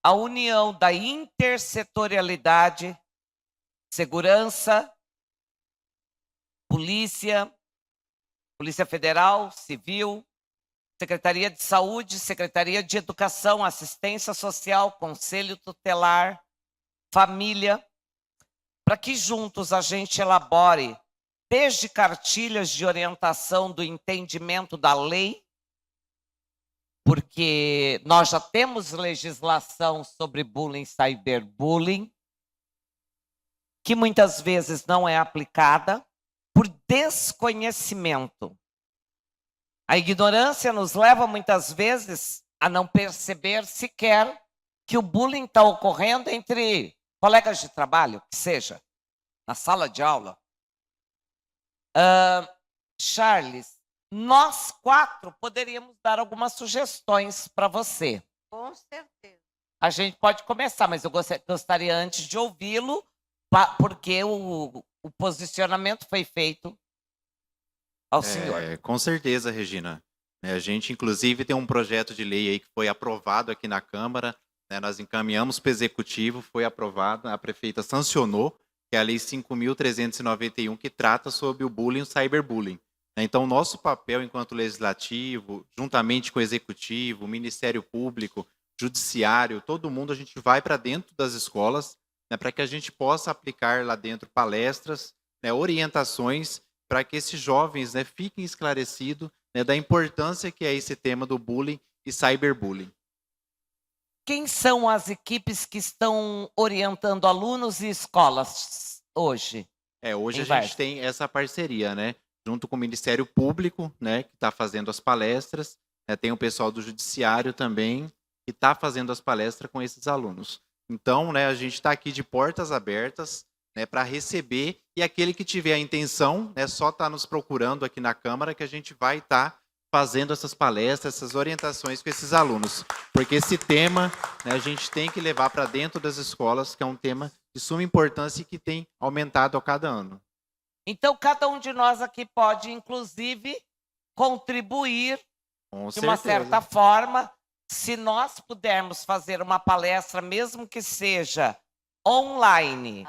a união da intersetorialidade, segurança, polícia, Polícia Federal, Civil, Secretaria de Saúde, Secretaria de Educação, Assistência Social, Conselho Tutelar, Família, para que juntos a gente elabore desde cartilhas de orientação do entendimento da lei, porque nós já temos legislação sobre bullying, cyberbullying, que muitas vezes não é aplicada por desconhecimento. A ignorância nos leva muitas vezes a não perceber sequer que o bullying está ocorrendo entre colegas de trabalho, que seja, na sala de aula. Charles, nós 4 poderíamos dar algumas sugestões para você.
Com certeza.
A gente pode começar, mas eu gostaria antes de ouvi-lo, porque o posicionamento foi feito ao senhor.
Com certeza, Regina. A gente, inclusive, tem um projeto de lei aí que foi aprovado aqui na Câmara, né, nós encaminhamos para o Executivo, foi aprovado, a prefeita sancionou, que é a Lei 5.391, que trata sobre o bullying e o cyberbullying. Então, nosso papel enquanto legislativo, juntamente com o Executivo, o Ministério Público, Judiciário, todo mundo, a gente vai para dentro das escolas, né, para que a gente possa aplicar lá dentro palestras, né, orientações, para que esses jovens, né, fiquem esclarecidos, né, da importância que é esse tema do bullying e cyberbullying.
Quem são as equipes que estão orientando alunos e escolas hoje?
Hoje a gente tem essa parceria, né, junto com o Ministério Público, né, que está fazendo as palestras, né, tem o pessoal do Judiciário também, que está fazendo as palestras com esses alunos. Então, né, a gente está aqui de portas abertas, né, para receber, e aquele que tiver a intenção, né, só está nos procurando aqui na Câmara, que a gente vai estar fazendo essas palestras, essas orientações com esses alunos. Porque esse tema, né, a gente tem que levar para dentro das escolas, que é um tema de suma importância e que tem aumentado a cada ano.
Então, cada um de nós aqui pode, inclusive, contribuir
Com
de uma
certeza.
certa forma, se nós pudermos fazer uma palestra, mesmo que seja online,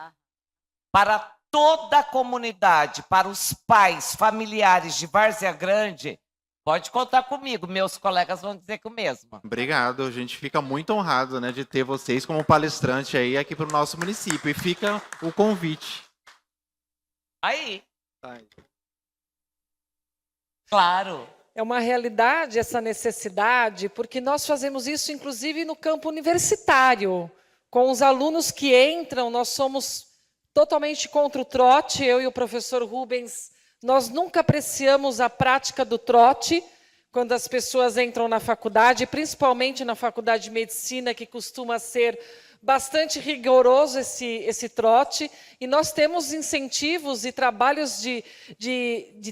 para toda a comunidade, para os pais, familiares de Várzea Grande, pode contar comigo, meus colegas vão dizer que o mesmo.
Obrigado, a gente fica muito honrado, né, de ter vocês como palestrante aí aqui para o nosso município. E fica o convite.
Aí. Claro.
É uma realidade essa necessidade, porque nós fazemos isso, inclusive, no campo universitário. Com os alunos que entram, nós somos totalmente contra o trote. Eu e o professor Rubens, nós nunca apreciamos a prática do trote quando as pessoas entram na faculdade, principalmente na faculdade de medicina, que costuma ser bastante rigoroso esse trote, e nós temos incentivos e trabalhos de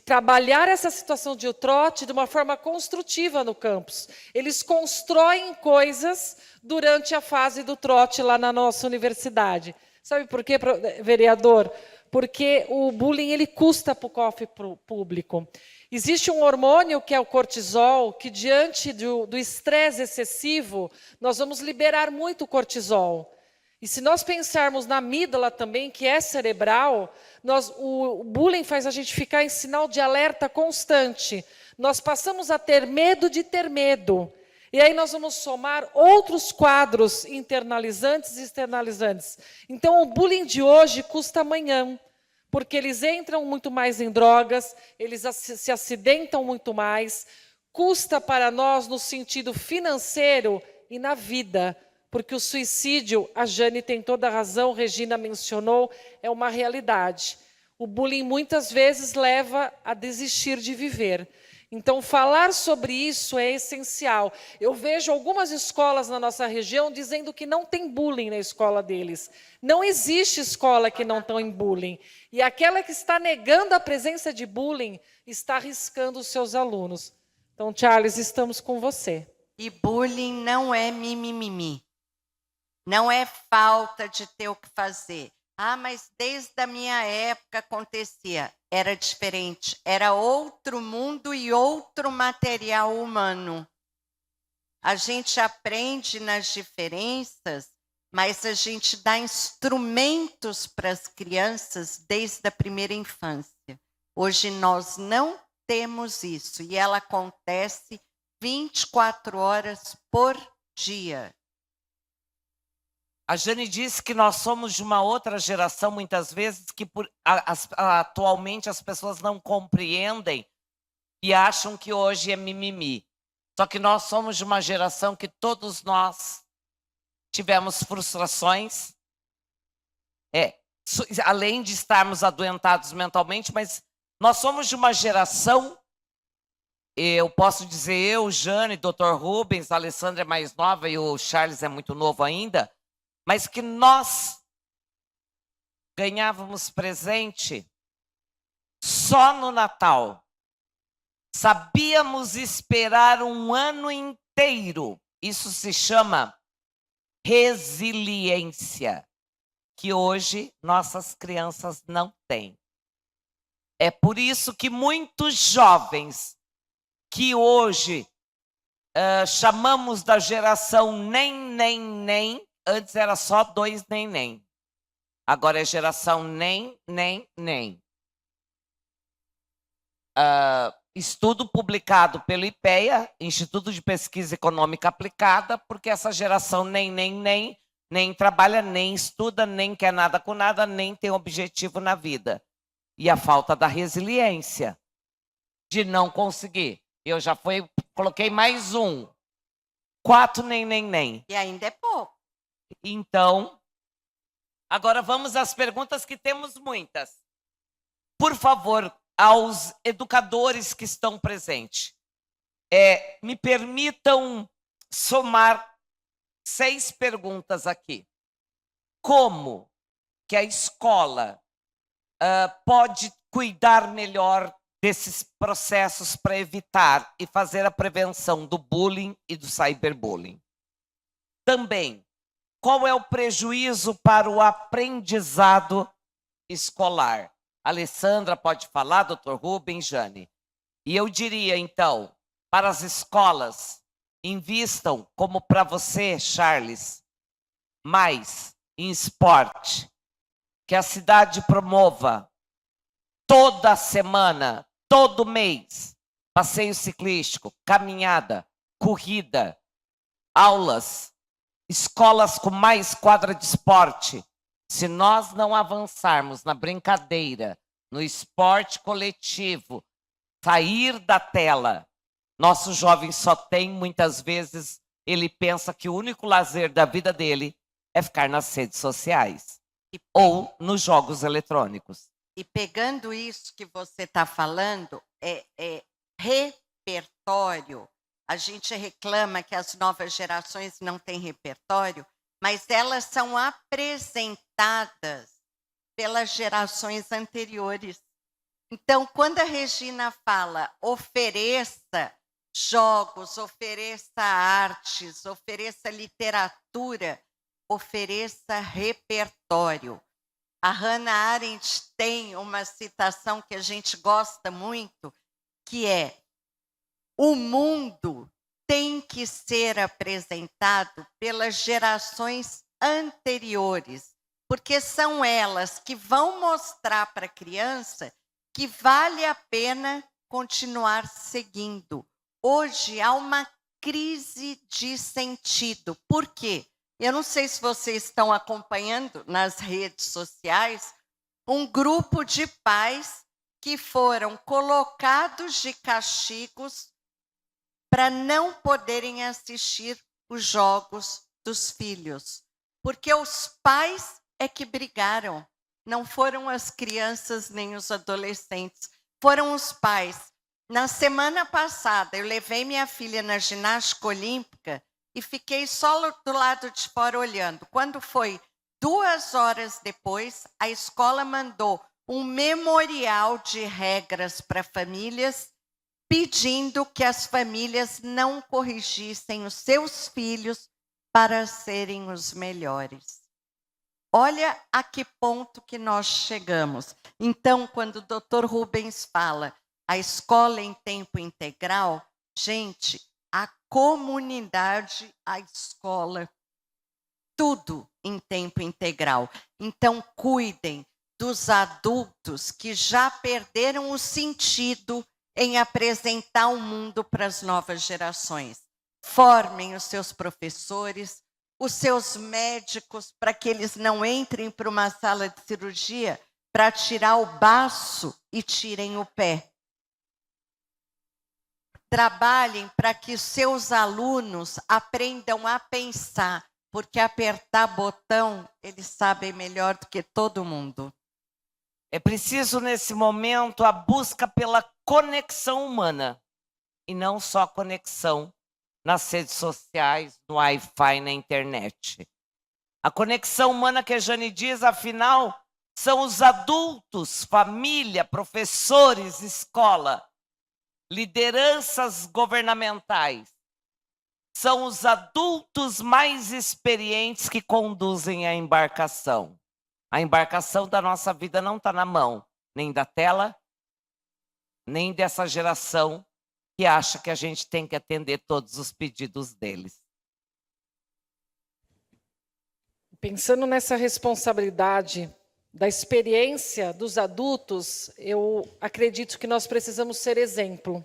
trabalhar essa situação de trote de uma forma construtiva no campus. Eles constroem coisas durante a fase do trote lá na nossa universidade. Sabe por quê, vereador? Porque o bullying ele custa para o cofre público. Existe um hormônio que é o cortisol, que diante do estresse excessivo, nós vamos liberar muito cortisol. E se nós pensarmos na amígdala também, que é cerebral, o bullying faz a gente ficar em sinal de alerta constante. Nós passamos a ter medo de ter medo. E aí nós vamos somar outros quadros internalizantes e externalizantes. Então, o bullying de hoje custa amanhã, porque eles entram muito mais em drogas, eles se acidentam muito mais, custa para nós no sentido financeiro e na vida, porque o suicídio, a Jane tem toda a razão, Regina mencionou, é uma realidade. O bullying muitas vezes leva a desistir de viver. Então, falar sobre isso é essencial. Eu vejo algumas escolas na nossa região dizendo que não tem bullying na escola deles. Não existe escola que não tem bullying. E aquela que está negando a presença de bullying está arriscando os seus alunos. Então, Charles, estamos com você.
E bullying não é mimimi. Não é falta de ter o que fazer. Ah, mas desde a minha época acontecia. Era diferente. Era outro mundo e outro material humano. A gente aprende nas diferenças, mas a gente dá instrumentos para as crianças desde a primeira infância. Hoje nós não temos isso. E ela acontece 24 horas por dia.
A Jane disse que nós somos de uma outra geração, muitas vezes, que atualmente as pessoas não compreendem e acham que hoje é mimimi. Só que nós somos de uma geração que todos nós tivemos frustrações, além de estarmos adoentados mentalmente, mas nós somos de uma geração, eu posso dizer eu, Jane, Dr. Rubens, a Alessandra é mais nova e o Charles é muito novo ainda, mas que nós ganhávamos presente só no Natal. Sabíamos esperar um ano inteiro. Isso se chama resiliência, que hoje nossas crianças não têm. É por isso que muitos jovens que hoje chamamos da geração nem, antes era só 2 nem. Agora é geração nem. Estudo publicado pelo IPEA, Instituto de Pesquisa Econômica Aplicada, porque essa geração nem trabalha, nem estuda, nem quer nada com nada, nem tem objetivo na vida. E a falta da resiliência, de não conseguir. Eu já coloquei mais 4 nem.
E ainda é pouco.
Então, agora vamos às perguntas que temos muitas. Por favor, aos educadores que estão presentes, me permitam somar 6 perguntas aqui. Como que a escola pode cuidar melhor desses processos para evitar e fazer a prevenção do bullying e do cyberbullying. Também, qual é o prejuízo para o aprendizado escolar? Alessandra pode falar, doutor Rubens, Jane. E eu diria, então, para as escolas, invistam, como para você, Charles, mais em esporte, que a cidade promova toda semana, todo mês, passeio ciclístico, caminhada, corrida, aulas, escolas com mais quadra de esporte. Se nós não avançarmos na brincadeira, no esporte coletivo, sair da tela, nosso jovem só tem, muitas vezes, ele pensa que o único lazer da vida dele é ficar nas redes sociais ou nos jogos eletrônicos.
E pegando isso que você está falando, é repertório. A gente reclama que as novas gerações não têm repertório, mas elas são apresentadas pelas gerações anteriores. Então, quando a Regina fala, ofereça jogos, ofereça artes, ofereça literatura, ofereça repertório. A Hannah Arendt tem uma citação que a gente gosta muito, que é: o mundo tem que ser apresentado pelas gerações anteriores, porque são elas que vão mostrar para a criança que vale a pena continuar seguindo. Hoje há uma crise de sentido. Por quê? Eu não sei se vocês estão acompanhando nas redes sociais um grupo de pais que foram colocados de castigos para não poderem assistir os jogos dos filhos. Porque os pais é que brigaram, não foram as crianças nem os adolescentes, foram os pais. Na semana passada, eu levei minha filha na ginástica olímpica e fiquei só do lado de fora olhando. Quando foi 2 horas depois, a escola mandou um memorial de regras para famílias, pedindo que as famílias não corrigissem os seus filhos para serem os melhores. Olha a que ponto que nós chegamos. Então, quando o Dr. Rubens fala a escola em tempo integral, gente, a comunidade, a escola, tudo em tempo integral. Então, cuidem dos adultos que já perderam o sentido em apresentar o mundo para as novas gerações. Formem os seus professores, os seus médicos, para que eles não entrem para uma sala de cirurgia para tirar o baço e tirem o pé. Trabalhem para que seus alunos aprendam a pensar, porque apertar botão eles sabem melhor do que todo mundo.
É preciso, nesse momento, a busca pela conexão humana, e não só conexão nas redes sociais, no Wi-Fi, na internet. A conexão humana que a Jane diz, afinal, são os adultos, família, professores, escola, lideranças governamentais. São os adultos mais experientes que conduzem a embarcação. A embarcação da nossa vida não está na mão, nem da tela, nem dessa geração que acha que a gente tem que atender todos os pedidos deles.
Pensando nessa responsabilidade da experiência dos adultos, eu acredito que nós precisamos ser exemplo.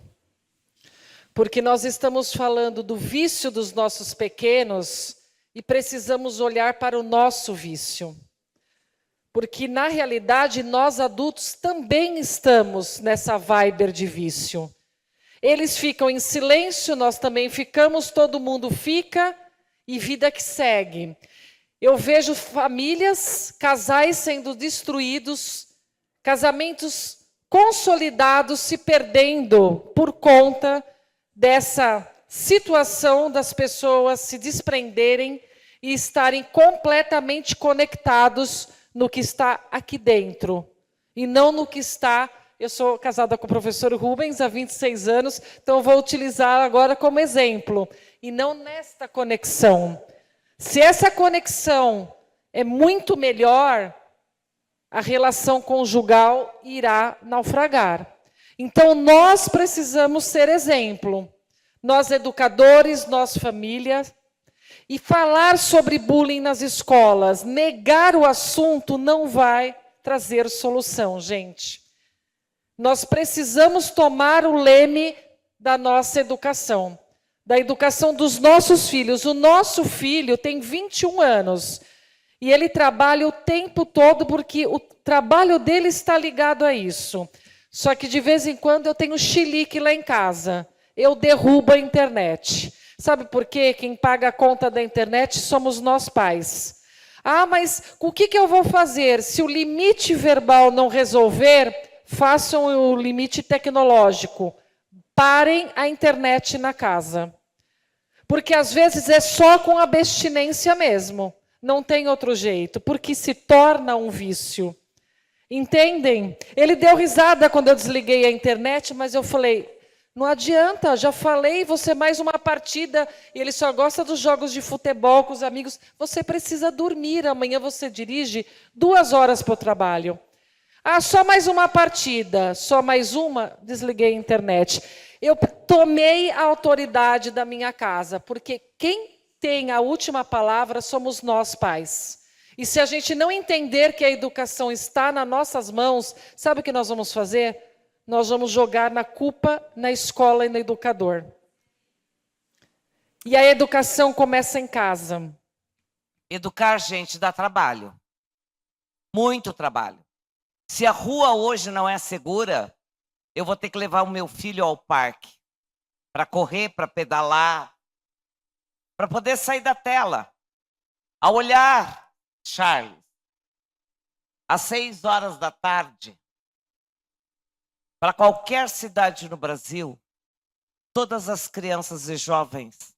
Porque nós estamos falando do vício dos nossos pequenos e precisamos olhar para o nosso vício. Porque, na realidade, nós adultos também estamos nessa vibe de vício. Eles ficam em silêncio, nós também ficamos, todo mundo fica e vida que segue. Eu vejo famílias, casais sendo destruídos, casamentos consolidados se perdendo por conta dessa situação das pessoas se desprenderem e estarem completamente conectados no que está aqui dentro e não no que está Eu sou casada com o professor Rubens há 26 anos, então eu vou utilizar agora como exemplo. E não nesta conexão. Se essa conexão é muito melhor, a relação conjugal irá naufragar. Então, nós precisamos ser exemplo. Nós, educadores, nós, famílias. E falar sobre bullying nas escolas, negar o assunto não vai trazer solução, gente. Nós precisamos tomar o leme da nossa educação, da educação dos nossos filhos. O nosso filho tem 21 anos e ele trabalha o tempo todo porque o trabalho dele está ligado a isso. Só que de vez em quando eu tenho chilique lá em casa, eu derrubo a internet. Sabe por quê? Quem paga a conta da internet somos nós pais. Ah, mas o que eu vou fazer? Se o limite verbal não resolver, façam o limite tecnológico. Parem a internet na casa. Porque às vezes é só com abstinência mesmo. Não tem outro jeito, porque se torna um vício. Entendem? Ele deu risada quando eu desliguei a internet, mas eu falei, não adianta, já falei, você mais uma partida, e ele só gosta dos jogos de futebol com os amigos. Você precisa dormir, amanhã você dirige 2 horas para o trabalho. Ah, só mais uma partida, só mais uma, desliguei a internet. Eu tomei a autoridade da minha casa, porque quem tem a última palavra somos nós, pais. E se a gente não entender que a educação está nas nossas mãos, sabe o que nós vamos fazer? Nós vamos jogar na culpa na escola e no educador. E a educação começa em casa.
Educar, gente, dá trabalho. Muito trabalho. Se a rua hoje não é segura, eu vou ter que levar o meu filho ao parque para correr, para pedalar, para poder sair da tela. Ao olhar, Charles, às 6 horas da tarde, para qualquer cidade no Brasil, todas as crianças e jovens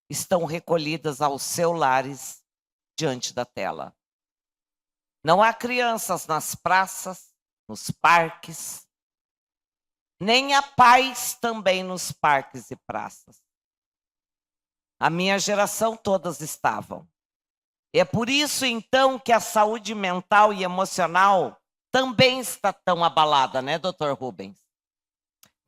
estão recolhidas aos seus lares diante da tela. Não há crianças nas praças, nos parques, nem há pais também nos parques e praças. A minha geração todas estavam. É por isso, então, que a saúde mental e emocional também está tão abalada, né, doutor Rubens?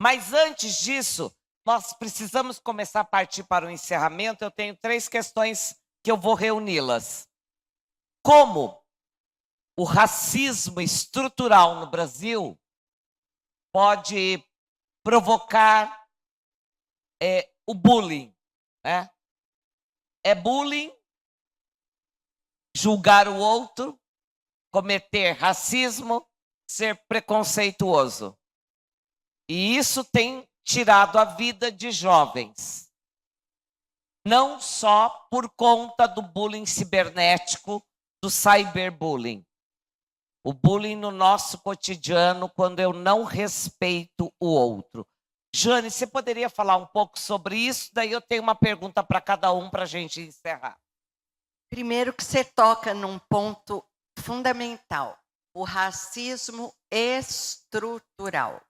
Mas antes disso, nós precisamos começar a partir para o encerramento. Eu tenho 3 questões que eu vou reuni-las. Como o racismo estrutural no Brasil pode provocar o bullying, né? É bullying julgar o outro, cometer racismo, ser preconceituoso. E isso tem tirado a vida de jovens. Não só por conta do bullying cibernético, do cyberbullying. O bullying no nosso cotidiano, quando eu não respeito o outro. Jane, você poderia falar um pouco sobre isso? Daí eu tenho uma pergunta para cada um para a gente encerrar.
Primeiro que você toca num ponto fundamental, o racismo estrutural.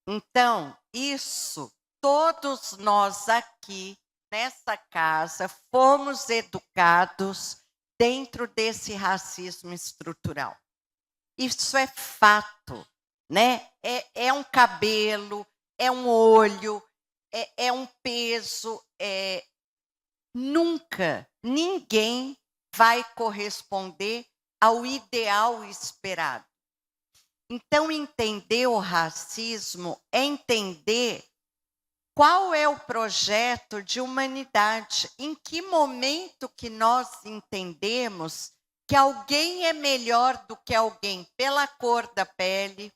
Então, isso, todos nós aqui, nessa casa, fomos educados dentro desse racismo estrutural. Isso é fato, né? É um cabelo, é um olho, é um peso. Nunca ninguém vai corresponder ao ideal esperado. Então, entender o racismo é entender qual é o projeto de humanidade, em que momento que nós entendemos que alguém é melhor do que alguém pela cor da pele,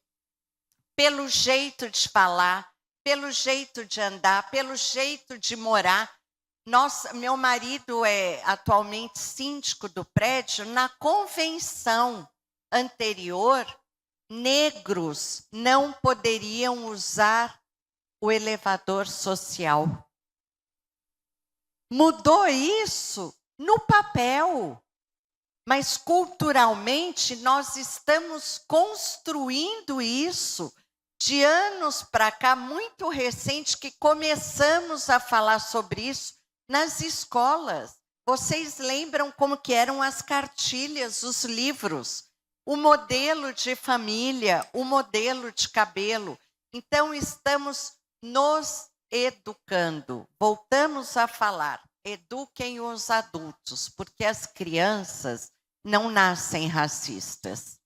pelo jeito de falar, pelo jeito de andar, pelo jeito de morar. Meu marido é atualmente síndico do prédio. Na convenção anterior, negros não poderiam usar o elevador social. Mudou isso no papel. Mas culturalmente nós estamos construindo isso de anos para cá, muito recente, que começamos a falar sobre isso nas escolas. Vocês lembram como que eram as cartilhas, os livros, o modelo de família, o modelo de cabelo. Então, estamos nos educando. Voltamos a falar, eduquem os adultos, porque as crianças não nascem racistas.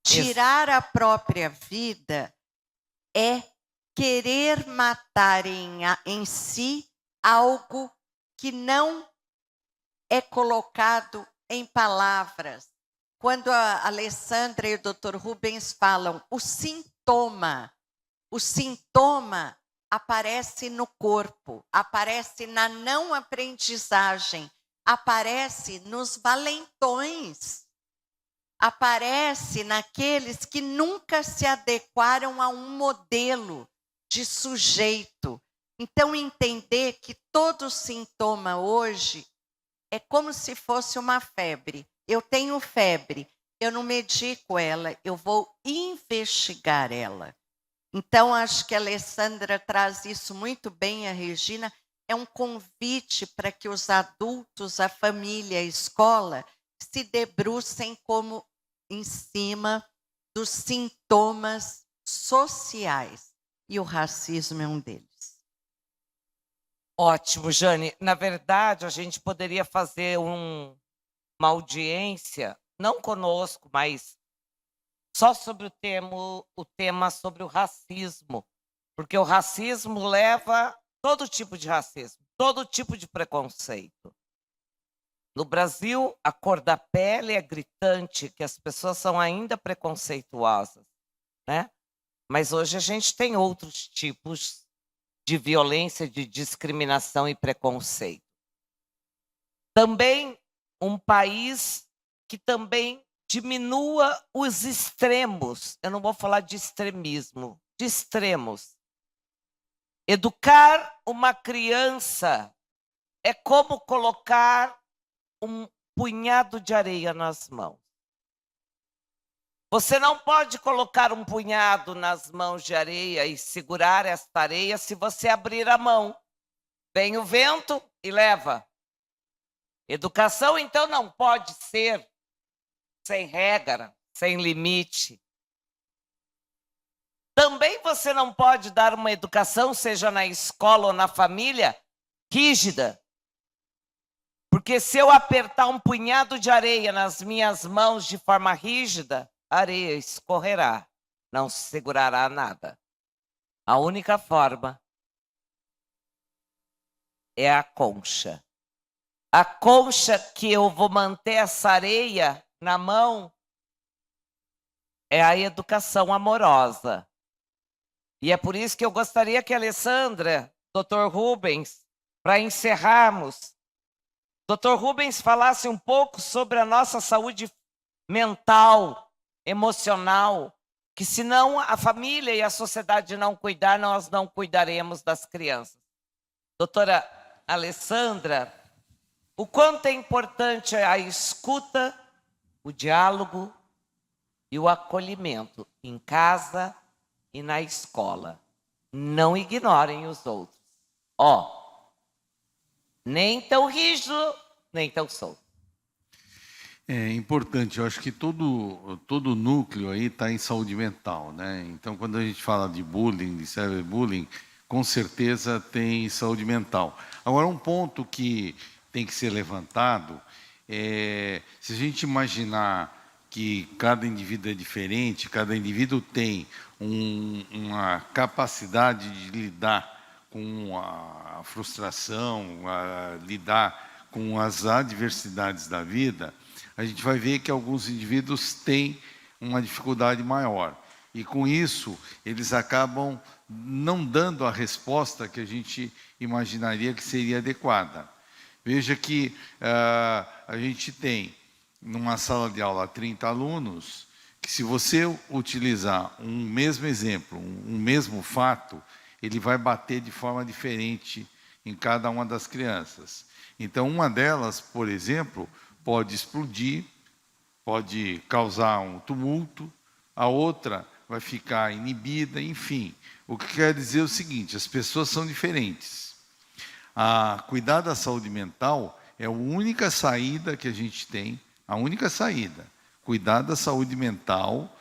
Tirar a própria vida é querer matar em si algo que não é colocado em palavras. Quando a Alessandra e o Dr. Rubens falam, o sintoma aparece no corpo, aparece na não aprendizagem, aparece nos valentões, aparece naqueles que nunca se adequaram a um modelo de sujeito. Então, entender que todo sintoma hoje é como se fosse uma febre. Eu tenho febre, eu não medico ela, eu vou investigar ela. Então, acho que a Alessandra traz isso muito bem, a Regina. É um convite para que os adultos, a família, a escola, se debrucem como em cima dos sintomas sociais. E o racismo é um deles.
Ótimo, Jane. Na verdade, a gente poderia fazer uma audiência, não conosco, mas só sobre o tema sobre o racismo. Porque o racismo leva todo tipo de racismo, todo tipo de preconceito. No Brasil, a cor da pele é gritante, que as pessoas são ainda preconceituosas, né? Mas hoje a gente tem outros tipos de violência, de discriminação e preconceito. Também um país que também diminua os extremos. Eu não vou falar de extremismo, de extremos. Educar uma criança é como colocar um punhado de areia nas mãos. Você não pode colocar um punhado nas mãos de areia e segurar esta areia se você abrir a mão. Vem o vento e leva. Educação, então, não pode ser sem regra, sem limite. Também você não pode dar uma educação, seja na escola ou na família, rígida. Porque se eu apertar um punhado de areia nas minhas mãos de forma rígida, a areia escorrerá, não se segurará nada. A única forma é a concha. A concha que eu vou manter essa areia na mão é a educação amorosa. E é por isso que eu gostaria que a Alessandra, Dr. Rubens, para encerrarmos, Dr. Rubens falasse um pouco sobre a nossa saúde mental, emocional, que senão a família e a sociedade não cuidar, nós não cuidaremos das crianças. Doutora Alessandra, o quanto é importante a escuta, o diálogo e o acolhimento em casa e na escola. Não ignorem os outros. Nem tão rígido, nem tão solto.
É importante, eu acho que todo núcleo aí está em saúde mental, né? Então, quando a gente fala de bullying, de cyberbullying, com certeza tem saúde mental. Agora, um ponto que tem que ser levantado é, se a gente imaginar que cada indivíduo é diferente, cada indivíduo tem uma capacidade de lidar com a frustração, lidar com as adversidades da vida, a gente vai ver que alguns indivíduos têm uma dificuldade maior. E, com isso, eles acabam não dando a resposta que a gente imaginaria que seria adequada. Veja que a gente tem, numa sala de aula, 30 alunos, que se você utilizar um mesmo exemplo, um mesmo fato, ele vai bater de forma diferente em cada uma das crianças. Então, uma delas, por exemplo, pode explodir, pode causar um tumulto, a outra vai ficar inibida, enfim. O que quer dizer é o seguinte, as pessoas são diferentes. Cuidar da saúde mental é a única saída que a gente tem, a única saída. Cuidar da saúde mental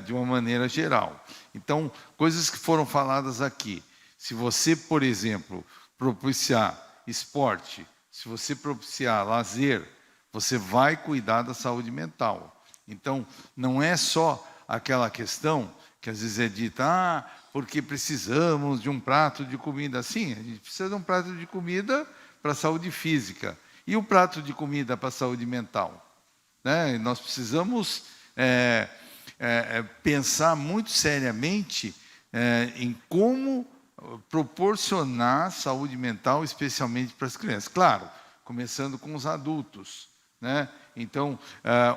de uma maneira geral. Então, coisas que foram faladas aqui. Se você, por exemplo, propiciar esporte, se você propiciar lazer, você vai cuidar da saúde mental. Então, não é só aquela questão que às vezes é dita, porque precisamos de um prato de comida. Sim, a gente precisa de um prato de comida para a saúde física. E o prato de comida para a saúde mental? Né? Nós precisamos pensar muito seriamente em como proporcionar saúde mental, especialmente para as crianças. Claro, começando com os adultos. Né? Então,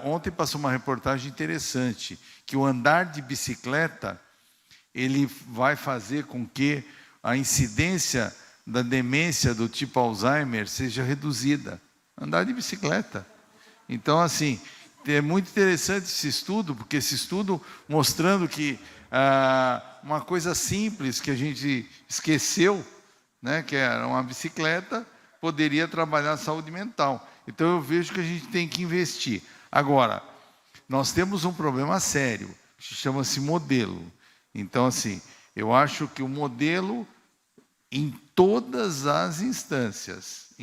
ontem passou uma reportagem interessante, que o andar de bicicleta ele vai fazer com que a incidência da demência do tipo Alzheimer seja reduzida. Andar de bicicleta. Então, assim, é muito interessante esse estudo, porque esse estudo mostrando que uma coisa simples que a gente esqueceu, né, que era uma bicicleta, poderia trabalhar a saúde mental. Então, eu vejo que a gente tem que investir. Agora, nós temos um problema sério, que chama-se modelo. Então, assim, eu acho que o modelo, em todas as instâncias,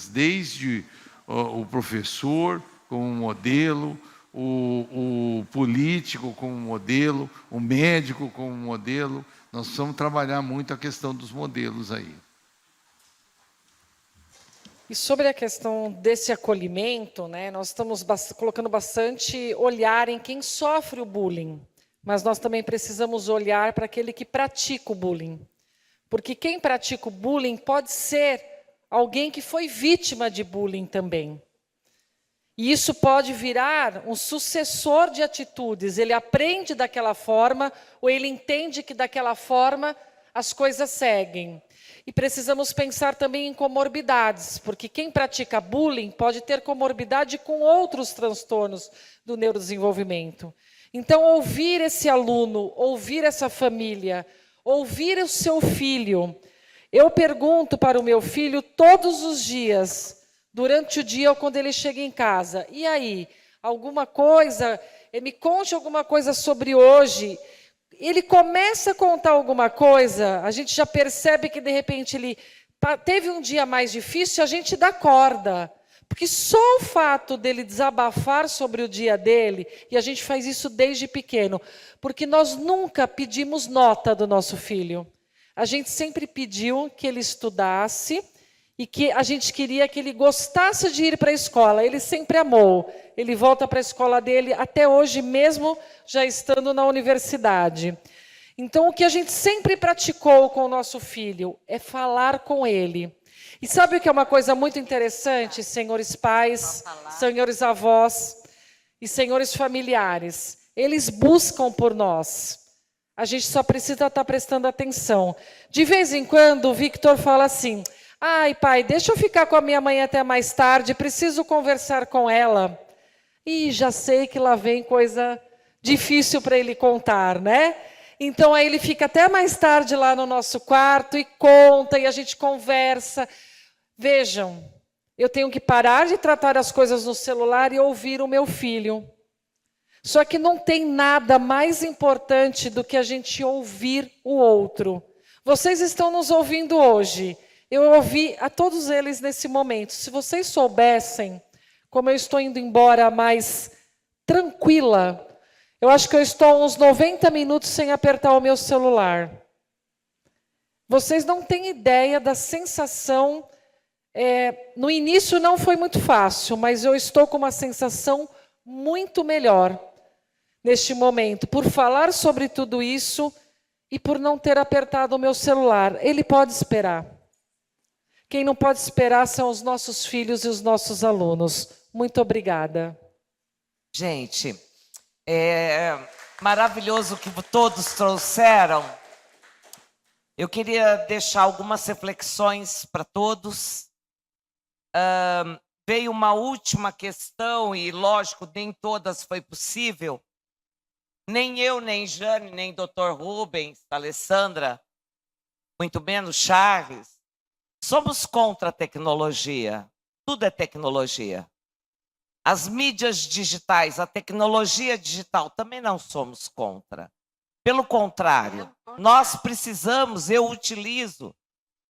desde o professor como modelo, o político como modelo, o médico como modelo, nós precisamos trabalhar muito a questão dos modelos aí.
E sobre a questão desse acolhimento, né, nós estamos colocando bastante olhar em quem sofre o bullying, mas nós também precisamos olhar para aquele que pratica o bullying. Porque quem pratica o bullying pode ser alguém que foi vítima de bullying também. E isso pode virar um sucessor de atitudes. Ele aprende daquela forma, ou ele entende que daquela forma as coisas seguem. E precisamos pensar também em comorbidades, porque quem pratica bullying pode ter comorbidade com outros transtornos do neurodesenvolvimento. Então, ouvir esse aluno, ouvir essa família, ouvir o seu filho. Eu pergunto para o meu filho todos os dias, durante o dia ou quando ele chega em casa, e aí, alguma coisa, me conte alguma coisa sobre hoje. Ele começa a contar alguma coisa, a gente já percebe que de repente ele teve um dia mais difícil, a gente dá corda. Porque só o fato dele desabafar sobre o dia dele, e a gente faz isso desde pequeno, porque nós nunca pedimos nota do nosso filho. A gente sempre pediu que ele estudasse e que a gente queria que ele gostasse de ir para a escola. Ele sempre amou. Ele volta para a escola dele até hoje, mesmo já estando na universidade. Então, o que a gente sempre praticou com o nosso filho é falar com ele. E sabe o que é uma coisa muito interessante, senhores pais, senhores avós e senhores familiares? Eles buscam por nós. A gente só precisa estar prestando atenção. De vez em quando, o Victor fala assim, ai, pai, deixa eu ficar com a minha mãe até mais tarde, preciso conversar com ela. E já sei que lá vem coisa difícil para ele contar, né? Então, aí ele fica até mais tarde lá no nosso quarto e conta, e a gente conversa. Vejam, eu tenho que parar de tratar as coisas no celular e ouvir o meu filho. Só que não tem nada mais importante do que a gente ouvir o outro. Vocês estão nos ouvindo hoje. Eu ouvi a todos eles nesse momento. Se vocês soubessem como eu estou indo embora mais tranquila, eu acho que eu estou uns 90 minutos sem apertar o meu celular. Vocês não têm ideia da sensação. No início não foi muito fácil, mas eu estou com uma sensação muito melhor neste momento, por falar sobre tudo isso e por não ter apertado o meu celular. Ele pode esperar. Quem não pode esperar são os nossos filhos e os nossos alunos. Muito obrigada.
Gente, é maravilhoso o que todos trouxeram. Eu queria deixar algumas reflexões para todos. Veio uma última questão, e lógico, nem todas foi possível, Nem eu, nem Jane, nem Dr. Rubens, Alessandra, muito menos Charles, somos contra a tecnologia. Tudo é tecnologia. As mídias digitais, a tecnologia digital, também não somos contra. Pelo contrário, nós precisamos, eu utilizo,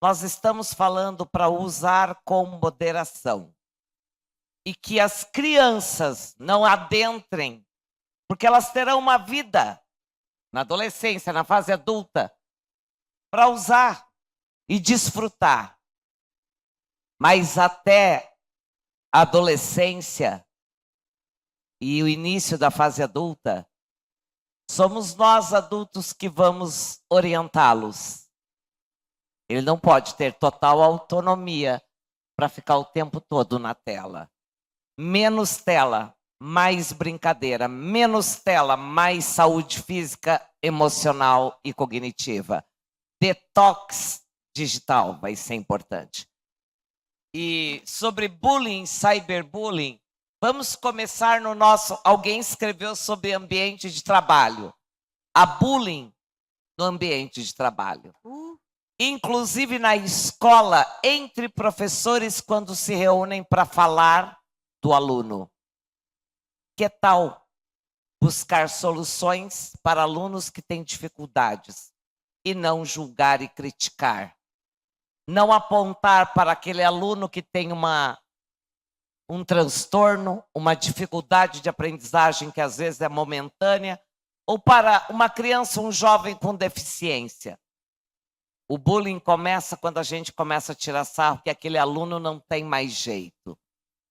nós estamos falando para usar com moderação. E que as crianças não adentrem, porque elas terão uma vida na adolescência, na fase adulta, para usar e desfrutar. Mas até a adolescência e o início da fase adulta, somos nós adultos que vamos orientá-los. Ele não pode ter total autonomia para ficar o tempo todo na tela. Menos tela, mais brincadeira. Menos tela, mais saúde física, emocional e cognitiva. Detox digital vai ser importante. E sobre bullying, cyberbullying, vamos começar no nosso... Alguém escreveu sobre ambiente de trabalho. Há bullying no ambiente de trabalho. Inclusive na escola, entre professores, quando se reúnem para falar do aluno. Que tal buscar soluções para alunos que têm dificuldades e não julgar e criticar? Não apontar para aquele aluno que tem um transtorno, uma dificuldade de aprendizagem que às vezes é momentânea, ou para uma criança, um jovem com deficiência. O bullying começa quando a gente começa a tirar sarro que aquele aluno não tem mais jeito.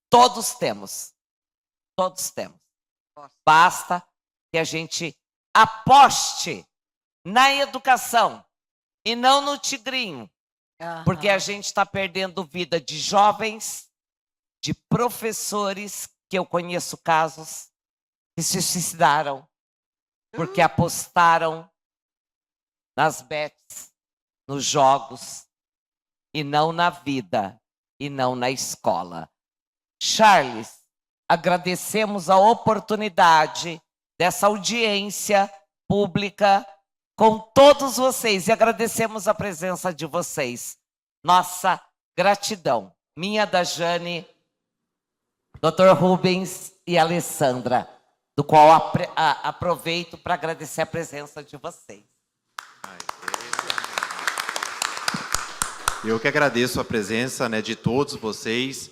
Todos temos. Todos temos. Basta que a gente aposte na educação e não no tigrinho. Porque a gente está perdendo vida de jovens, de professores, que eu conheço casos, que se suicidaram porque apostaram nas bets, nos jogos, e não na vida, e não na escola. Charles, agradecemos a oportunidade dessa audiência pública com todos vocês e agradecemos a presença de vocês. Nossa gratidão, minha, da Jane, Dr. Rubens e Alessandra, do qual aproveito para agradecer a presença de vocês.
Eu que agradeço a presença, né, de todos vocês.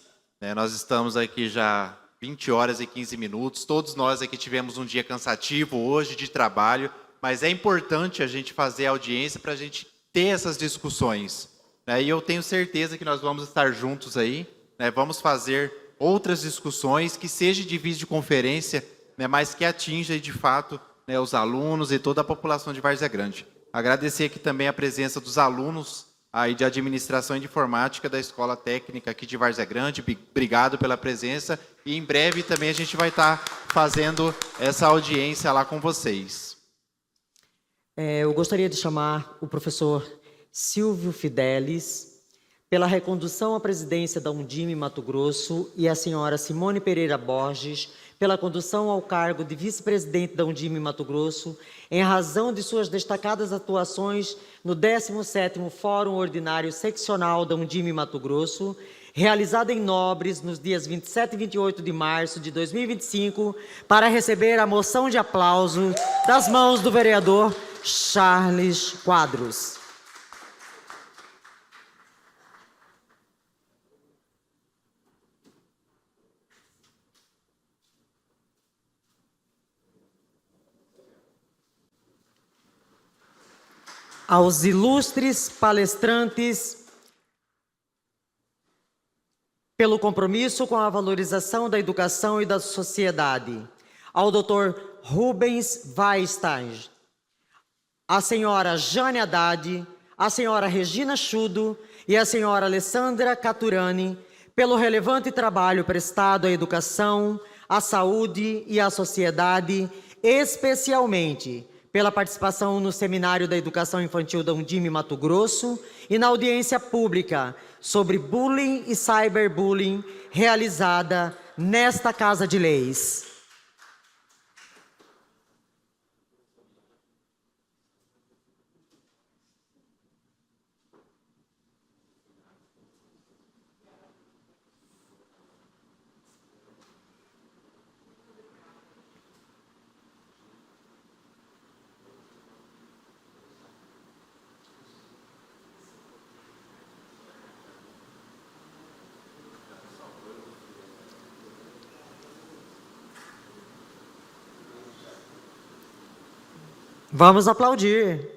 Nós estamos aqui já 20 horas e 15 minutos. Todos nós aqui tivemos um dia cansativo hoje de trabalho, mas é importante a gente fazer a audiência para a gente ter essas discussões. E eu tenho certeza que nós vamos estar juntos aí, vamos fazer outras discussões que seja de videoconferência, mas que atinja de fato os alunos e toda a população de Várzea Grande. Agradecer aqui também a presença dos alunos aí de Administração e de Informática da Escola Técnica aqui de Várzea Grande. Obrigado pela presença e em breve também a gente vai estar fazendo essa audiência lá com vocês.
Eu gostaria de chamar o professor Silvio Fidelis pela recondução à presidência da Undime Mato Grosso e a senhora Simone Pereira Borges pela condução ao cargo de vice-presidente da Undime Mato Grosso em razão de suas destacadas atuações no 17º Fórum Ordinário Seccional da Undime Mato Grosso, realizado em Nobres nos dias 27 e 28 de março de 2025, para receber a moção de aplauso das mãos do vereador Charles Quadros. Aos ilustres palestrantes, pelo compromisso com a valorização da educação e da sociedade, ao Dr. Rubens Weinstein, a senhora Jane Haddad, a senhora Regina Chudo e a senhora Alessandra Caturani, pelo relevante trabalho prestado à educação, à saúde e à sociedade, especialmente pela participação no Seminário da Educação Infantil da Undime Mato Grosso e na audiência pública sobre bullying e cyberbullying realizada nesta Casa de Leis. Vamos aplaudir.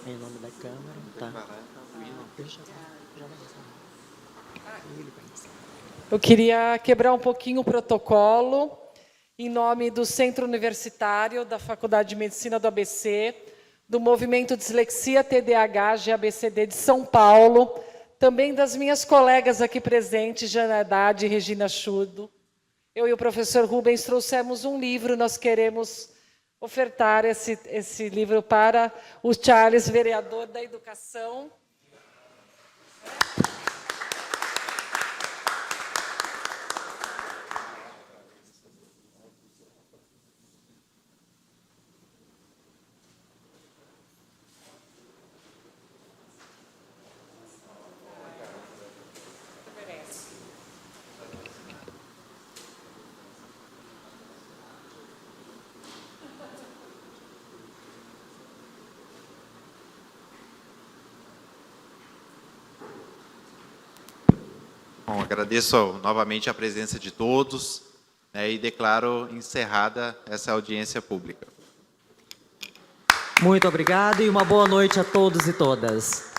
Em nome da Câmara, tá?
Eu queria quebrar um pouquinho o protocolo, em nome do Centro Universitário da Faculdade de Medicina do ABC, do Movimento Dislexia TDAH GABCD de São Paulo, também das minhas colegas aqui presentes, Jana Haddad e Regina Chudo. Eu e o professor Rubens trouxemos um livro, nós queremos ofertar esse livro para o Charles, vereador da Educação.
Bom, agradeço novamente a presença de todos, né, e declaro encerrada essa audiência pública.
Muito obrigado e uma boa noite a todos e todas.